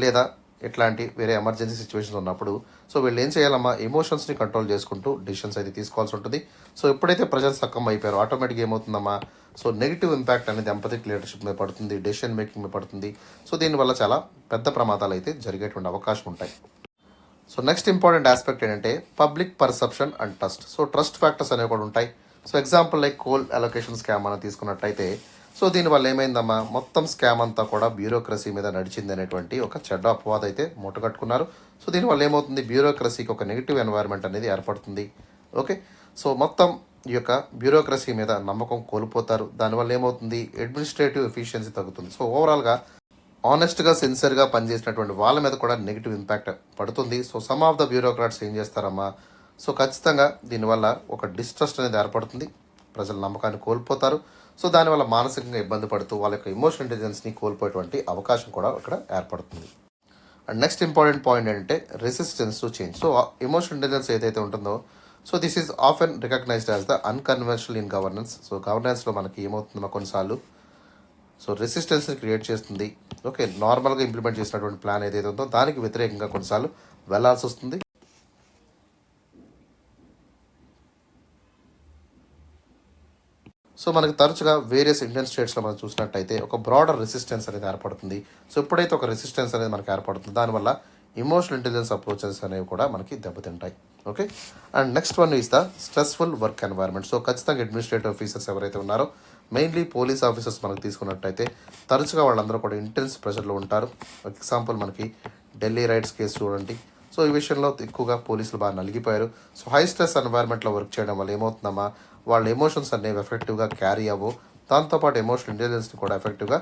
లేదా ఇట్లాంటి వేరే ఎమర్జెన్సీ సిచ్యువేషన్స్ ఉన్నప్పుడు సో వీళ్ళు ఏం చేయాలమ్మా, ఎమోషన్స్ని కంట్రోల్ చేసుకుంటూ డెసిషన్స్ అయితే తీసుకోవాల్సి ఉంటుంది. సో ఎప్పుడైతే ప్రజలు సక్కం అయిపోయారో ఆటోమేటిక్గా ఏమవుతుందమ్మా, సో నెగిటివ్ ఇంపాక్ట్ అనేది ఎంపథిక్ లీడర్షిప్ మీద పడుతుంది, డెసిషన్ మేకింగ్ మీద పడుతుంది. సో దీనివల్ల చాలా పెద్ద ప్రమాదాలు అయితే జరిగేటువంటి అవకాశం ఉంటాయి. సో నెక్స్ట్ ఇంపార్టెంట్ ఆస్పెక్ట్ ఏంటంటే public perception and trust. So trust factors అనేవి కూడా ఉంటాయి. So example like coal allocation scam మనం తీసుకున్నట్టయితే, సో దీనివల్ల ఏమైందమ్మా, మొత్తం స్కామ్ అంతా కూడా బ్యూరోక్రసీ మీద నడిచింది అనేటువంటి ఒక చెడ్డ అపవాదం అయితే మూటగట్టుకున్నారు. సో దీనివల్ల ఏమవుతుంది, బ్యూరోక్రసీకి ఒక నెగిటివ్ ఎన్వైర్న్మెంట్ అనేది ఏర్పడుతుంది. ఓకే, సో మొత్తం ఈ యొక్క బ్యూరోక్రసీ మీద నమ్మకం కోల్పోతారు. దానివల్ల ఏమవుతుంది, అడ్మినిస్ట్రేటివ్ ఎఫిషియన్సీ తగ్గుతుంది. సో ఓవరాల్గా ఆనెస్ట్గా సిన్సియర్గా పనిచేసినటువంటి వాళ్ళ మీద కూడా నెగిటివ్ ఇంపాక్ట్ పడుతుంది. So some of the bureaucrats ఏం చేస్తారమ్మా, సో ఖచ్చితంగా దీనివల్ల ఒక డిస్ట్రస్ట్ అనేది ఏర్పడుతుంది, ప్రజల నమ్మకాన్ని కోల్పోతారు. సో దానివల్ల మానసికంగా ఇబ్బంది పడుతూ వాళ్ళ యొక్క ఎమోషనల్ ఇంటెలిజెన్స్ని కోల్పోయేటువంటి అవకాశం కూడా ఇక్కడ ఏర్పడుతుంది. అండ్ నెక్స్ట్ ఇంపార్టెంట్ పాయింట్ ఏంటంటే resistance to change. So emotional intelligence ఏదైతే ఉంటుందో, so this is often recognised as the unconventional in governance. So గవర్నెన్స్లో మనకి ఏమవుతుందో కొన్నిసార్లు సో రెసిస్టెన్స్ని క్రియేట్ చేస్తుంది. ఓకే, నార్మల్గా ఇంప్లిమెంట్ చేసినటువంటి ప్లాన్ ఏదైతే ఉందో దానికి వ్యతిరేకంగా కొన్నిసార్లు వెళ్లాల్సి వస్తుంది. సో మనకి తరచుగా వేరియస్ ఇండియన్ స్టేట్స్లో మనం చూసినట్టయితే ఒక బ్రాడర్ రెసిస్టెన్స్ అనేది ఏర్పడుతుంది. సో ఎప్పుడైతే ఒక రెసిస్టెన్స్ అనేది మనకి ఏర్పడుతుంది, దానివల్ల ఎమోషనల్ ఇంటెలిజెన్స్ అప్రోచెస్ అనేవి కూడా మనకి దెబ్బతింటాయి. Okay, and next one is the stressful work environment. So ఖచ్చితంగా అడ్మినిస్ట్రేటివ్ ఆఫీసర్స్ ఎవరైతే ఉన్నారో, మెయిన్లీ పోలీస్ ఆఫీసర్స్ మనకు తీసుకున్నట్టయితే తరచుగా వాళ్ళందరూ కూడా ఇంటెన్స్ ప్రెషర్లో ఉంటారు. ఎగ్జాంపుల్ మనకి ఢిల్లీ రైట్స్ కేసు చూడండి. సో ఈ విషయంలో ఎక్కువగా పోలీసులు బాగా నలిగిపోయారు. సో హై స్ట్రెస్ ఎన్వైర్న్మెంట్లో వర్క్ చేయడం వల్ల ఏమవుతుందమ్మా, వాళ్ళ ఎమోషన్స్ అనేవి ఎఫెక్టివ్గా క్యారీ అవ్వవు. దాంతోపాటు ఎమోషనల్ ఇంటెలిజెన్స్ని కూడా ఎఫెక్టివ్గా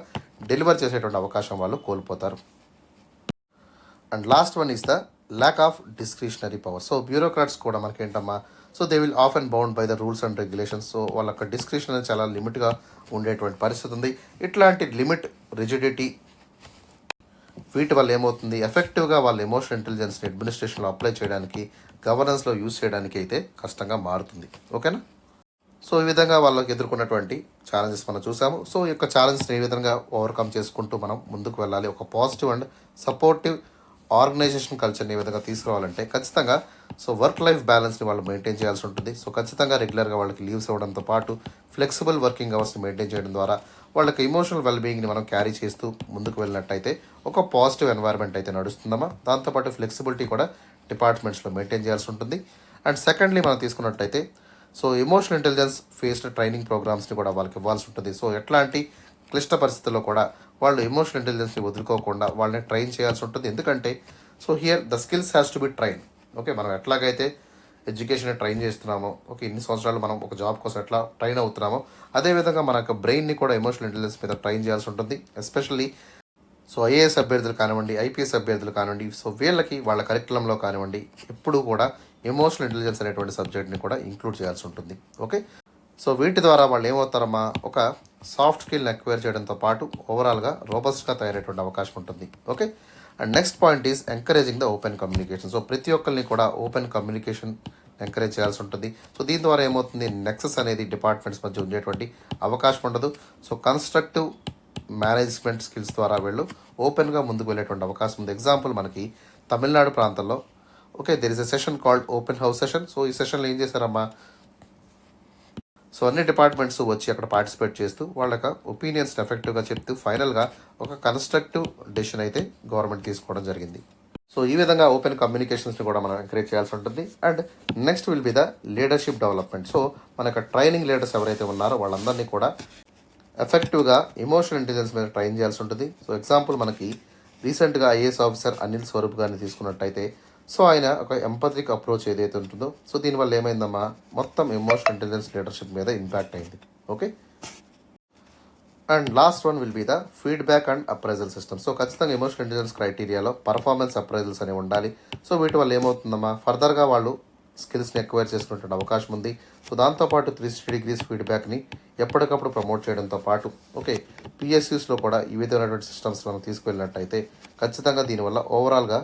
డెలివర్ చేసేటువంటి అవకాశం వాళ్ళు కోల్పోతారు. And last one is the lack of discretionary power. So bureaucrats కూడా మనకి ఏంటమ్మా, so they will of and bound by the rules and regulations. So వాళ్ళ యొక్క డిస్క్రిషన్ అనేది చాలా లిమిట్గా ఉండేటువంటి పరిస్థితి ఉంది. ఇట్లాంటి లిమిట్, రిజిడిటీ వీటి వల్ల ఏమవుతుంది, ఎఫెక్టివ్గా వాళ్ళ ఎమోషనల్ ఇంటెలిజెన్స్ని అడ్మినిస్ట్రేషన్లో అప్లై చేయడానికి, గవర్నెన్స్లో యూజ్ చేయడానికి అయితే కష్టంగా మారుతుంది. ఓకేనా, సో ఈ విధంగా వాళ్ళకి ఎదుర్కొన్నటువంటి ఛాలెంజెస్ మనం చూసాము. సో ఈ యొక్క ఛాలెంజెస్ని ఏ విధంగా ఓవర్కమ్ చేసుకుంటూ మనం ముందుకు వెళ్ళాలి, ఒక పాజిటివ్ అండ్ సపోర్టివ్ ఆర్గనైజేషన్ కల్చర్ని ఏ విధంగా తీసుకురావాలంటే ఖచ్చితంగా సో వర్క్ లైఫ్ బ్యాలెన్స్ని వాళ్ళు మెయింటైన్ చేయాల్సి ఉంటుంది. సో ఖచ్చితంగా రెగ్యులర్గా వాళ్ళకి లీవ్స్ ఇవ్వడంతో పాటు ఫ్లెక్సిబుల్ వర్కింగ్ అవర్స్ని మెయింటైన్ చేయడం ద్వారా వాళ్ళకి ఎమోషనల్ వెల్బీయింగ్ని మనం క్యారీ చేస్తూ ముందుకు వెళ్ళినట్టయితే ఒక పాజిటివ్ ఎన్వైర్న్మెంట్ అయితే నడుస్తుందమ్మా. దాంతోపాటు ఫ్లెక్సిబిలిటీ కూడా డిపార్ట్మెంట్స్లో మెయింటైన్ చేయాల్సి ఉంటుంది. అండ్ సెకండ్లీ మనం తీసుకున్నట్టయితే so emotional intelligence faced training ప్రోగ్రామ్స్ని కూడా వాళ్ళకి ఇవ్వాల్సి ఉంటుంది. సో ఎట్లాంటి క్లిష్ట పరిస్థితుల్లో కూడా వాళ్ళు ఎమోషనల్ ఇంటెలిజెన్స్ని వదులుకోకుండా వాళ్ళని ట్రైన్ చేయాల్సి ఉంటుంది. ఎందుకంటే so here the skills has to be train. Okay, మనం ఎట్లాగైతే ఎడ్యుకేషన్ ట్రైన్ చేస్తున్నామో, ఓకే ఇన్ని సంవత్సరాలు మనం ఒక జాబ్ కోసం ఎట్లా ట్రైన్ అవుతున్నామో, అదేవిధంగా మన యొక్క బ్రెయిన్ని కూడా ఎమోషనల్ ఇంటెలిజెన్స్ మీద ట్రైన్ చేయాల్సి ఉంటుంది. ఎస్పెషల్లీ సో ఐఏఎస్ అభ్యర్థులు కానివ్వండి, ఐపీఎస్ అభ్యర్థులు కానివ్వండి, సో వీళ్ళకి వాళ్ళ కరికులంలో కానివ్వండి ఎప్పుడూ కూడా ఎమోషనల్ ఇంటెలిజెన్స్ అనేటువంటి సబ్జెక్ట్ని కూడా ఇంక్లూడ్ చేయాల్సి ఉంటుంది. ఓకే, సో వీటి ద్వారా వాళ్ళు ఏమవుతారమ్మా, ఒక సాఫ్ట్ స్కిల్ని అక్వైర్ చేయడంతో పాటు ఓవరాల్గా రోబస్ట్గా తయారయ్యేటువంటి అవకాశం ఉంటుంది. Okay, and next point is encouraging the open communication. So ప్రతి ఒక్కరిని కూడా ఓపెన్ కమ్యూనికేషన్ ఎంకరేజ్ చేయాల్సి ఉంటుంది. సో దీని ద్వారా ఏమవుతుంది, నెక్సెస్ అనేది డిపార్ట్మెంట్స్ మధ్య ఉండేటువంటి అవకాశం ఉండదు. సో కన్స్ట్రక్టివ్ మేనేజ్మెంట్ స్కిల్స్ ద్వారా వీళ్ళు ఓపెన్గా ముందుకు వెళ్ళేటువంటి అవకాశం ఉంది. ఎగ్జాంపుల్ మనకి తమిళనాడు ప్రాంతంలో okay there is a session called open house session. So ఈ సెషన్లో ఏం చేశారమ్మా, సో అన్ని డిపార్ట్మెంట్స్ వచ్చి అక్కడ పార్టిసిపేట్ చేస్తూ వాళ్ళ యొక్క ఒపీనియన్స్ని ఎఫెక్టివ్గా చెప్తూ ఫైనల్గా ఒక కన్స్ట్రక్టివ్ డెసిషన్ అయితే గవర్నమెంట్ తీసుకోవడం జరిగింది. సో ఈ విధంగా ఓపెన్ కమ్యూనికేషన్స్ని కూడా మనం ఎంకరేజ్ చేయాల్సి ఉంటుంది. And next will be the leadership development. So మన యొక్క ట్రైనింగ్ లీడర్స్ ఎవరైతే ఉన్నారో వాళ్ళందరినీ కూడా ఎఫెక్టివ్గా ఎమోషనల్ ఇంటెలిజెన్స్ మీద ట్రైన్ చేయాల్సి ఉంటుంది. సో ఎగ్జాంపుల్ మనకి రీసెంట్గా ఐఏఎస్ ఆఫీసర్ అనిల్ స్వరూప్ గారిని తీసుకున్నట్టయితే సో ఆయన ఒక ఎంపథిక్ అప్రోచ్ ఏదైతే ఉంటుందో సో దీనివల్ల ఏమైందమ్మా, మొత్తం ఎమోషనల్ ఇంటెలిజెన్స్ లీడర్షిప్ మీద ఇంపాక్ట్ అయింది. Okay, and last one will be the feedback and appraisal system. So ఖచ్చితంగా ఎమోషనల్ ఇంటెలిజెన్స్ క్రైటీరియాలో పర్ఫార్మెన్స్ అప్రైజల్స్ అనేవి ఉండాలి. సో వీటి వల్ల ఏమవుతుందమ్మా, ఫర్దర్గా వాళ్ళు స్కిల్స్ని ఎక్వైర్ చేసుకునే అవకాశం ఉంది. సో దాంతోపాటు 360 degrees ఫీడ్బ్యాక్ని ఎప్పటికప్పుడు ప్రమోట్ చేయడంతో పాటు ఓకే పిఎస్యూస్లో కూడా ఈ విధమైనటువంటి సిస్టమ్స్ మనం తీసుకువెళ్ళినట్టయితే ఖచ్చితంగా దీనివల్ల ఓవరాల్గా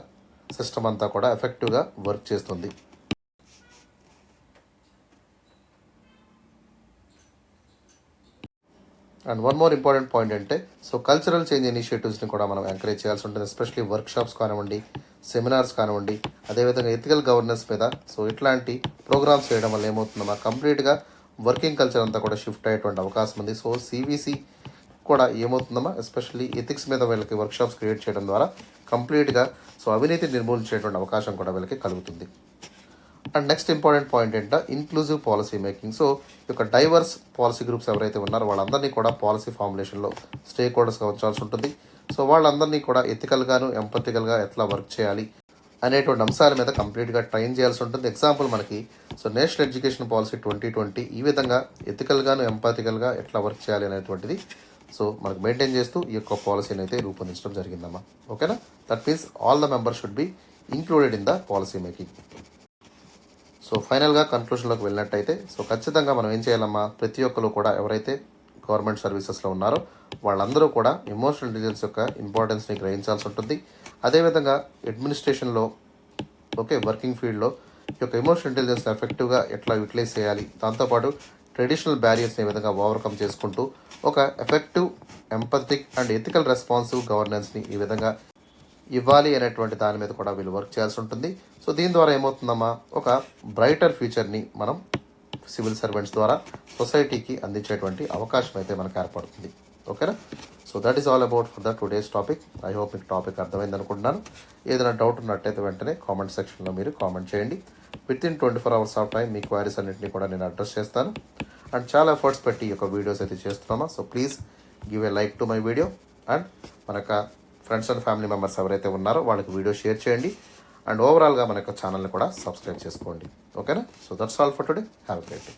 సిస్టమ్ అంతా కూడా ఎఫెక్టివ్గా వర్క్ చేస్తుంది. And one more important point అంటే సో కల్చరల్ చేంజ్ ఇనిషియేటివ్స్ని కూడా మనం ఎంకరేజ్ చేయాల్సి ఉంటుంది. ఎస్పెషలీ వర్క్షాప్స్ కానివ్వండి, సెమినార్స్ కానివ్వండి, అదేవిధంగా ఎథికల్ గవర్నెన్స్ మీద సో ఇట్లాంటి ప్రోగ్రామ్స్ చేయడం వల్ల ఏమవుతుందమ్మా, కంప్లీట్గా వర్కింగ్ కల్చర్ అంతా కూడా షిఫ్ట్ అయ్యేటువంటి అవకాశం ఉంది. సో సివిసి కూడా ఏమవుతుందమ్మా, ఎస్పెషల్లీ ఎథిక్స్ మీద వీళ్ళకి వర్క్షాప్స్ క్రియేట్ చేయడం ద్వారా కంప్లీట్గా సో అవినీతి నిర్మూలించేటువంటి అవకాశం కూడా వీళ్ళకి కలుగుతుంది. అండ్ నెక్స్ట్ ఇంపార్టెంట్ పాయింట్ ఏంటంటే ఇన్క్లూజివ్ పాలసీ మేకింగ్. సో ఈ యొక్క డైవర్స్ పాలసీ గ్రూప్స్ ఎవరైతే ఉన్నారో వాళ్ళందరినీ కూడా పాలసీ ఫార్ములేషన్లో స్టేక్ హోల్డర్స్గా ఉంచాల్సి ఉంటుంది. సో వాళ్ళందరినీ కూడా ఎథికల్గాను ఎంపతికల్గా ఎట్లా వర్క్ చేయాలి అనేటువంటి అంశాల మీద కంప్లీట్గా ట్రైన్ చేయాల్సి ఉంటుంది. ఎగ్జాంపుల్ మనకి సో నేషనల్ ఎడ్యుకేషన్ పాలసీ 2020 ఈ విధంగా ఎథికల్గాను ఎంపతికల్గా ఎట్లా వర్క్ చేయాలి అనేటువంటిది సో మనకు మెయింటైన్ చేస్తూ ఈ యొక్క పాలసీని అయితే రూపొందించడం జరిగిందమ్మా. ఓకేనా? That means all the members should be included in the policy making. So ఫైనల్గా కన్క్లూషన్లోకి వెళ్ళినట్టయితే సో ఖచ్చితంగా మనం ఏం చేయాలమ్మా, ప్రతి ఒక్కరు కూడా ఎవరైతే గవర్నమెంట్ సర్వీసెస్లో ఉన్నారో వాళ్ళందరూ కూడా ఎమోషనల్ ఇంటెలిజెన్స్ యొక్క ఇంపార్టెన్స్ని గ్రహించాల్సి ఉంటుంది. అదేవిధంగా అడ్మినిస్ట్రేషన్లో వర్కింగ్ ఫీల్డ్లో ఈ యొక్క ఎమోషనల్ ఇంటెలిజెన్స్ ఎఫెక్టివ్గా ఎట్లా యూటిలైజ్ చేయాలి, దాంతోపాటు ట్రెడిషనల్ బ్యారియర్స్ని ఏ విధంగా ఓవర్కమ్ చేసుకుంటూ ఒక ఎఫెక్టివ్ ఎంపథిక్ అండ్ ఎథికల్ రెస్పాన్సివ్ గవర్నెన్స్ని ఈ విధంగా ఇవ్వాలి అనేటువంటి దాని మీద కూడా వీళ్ళు వర్క్ చేయాల్సి ఉంటుంది. సో దీని ద్వారా ఏమవుతుందమ్మా, ఒక బ్రైటర్ ఫ్యూచర్ని మనం సివిల్ సర్వెంట్స్ ద్వారా సొసైటీకి అందించేటువంటి అవకాశం అయితే మనకు ఏర్పడుతుంది. ఓకేనా? So that is all about for the today's topic. I hope మీకు టాపిక్ అర్థమైంది అనుకుంటున్నాను. ఏదైనా డౌట్ ఉన్నట్టయితే వెంటనే కామెంట్ సెక్షన్లో మీరు కామెంట్ చేయండి. Within 24 hours of time me queries అన్నింటినీ కూడా నేను అడ్రస్ చేస్తాను. అండ్ చాలా ఎఫర్ట్స్ పెట్టి ఈ యొక్క వీడియోస్ అయితే చేస్తున్నామా. So please give a like to my video and మన యొక్క ఫ్రెండ్స్ అండ్ ఫ్యామిలీ మెంబర్స్ ఎవరైతే ఉన్నారో వాళ్ళకి వీడియో షేర్ చేయండి. అండ్ ఓవరాల్గా మన యొక్క ఛానల్ని కూడా సబ్స్క్రైబ్ చేసుకోండి. ఓకేనా? So that's all for today. Have a great day.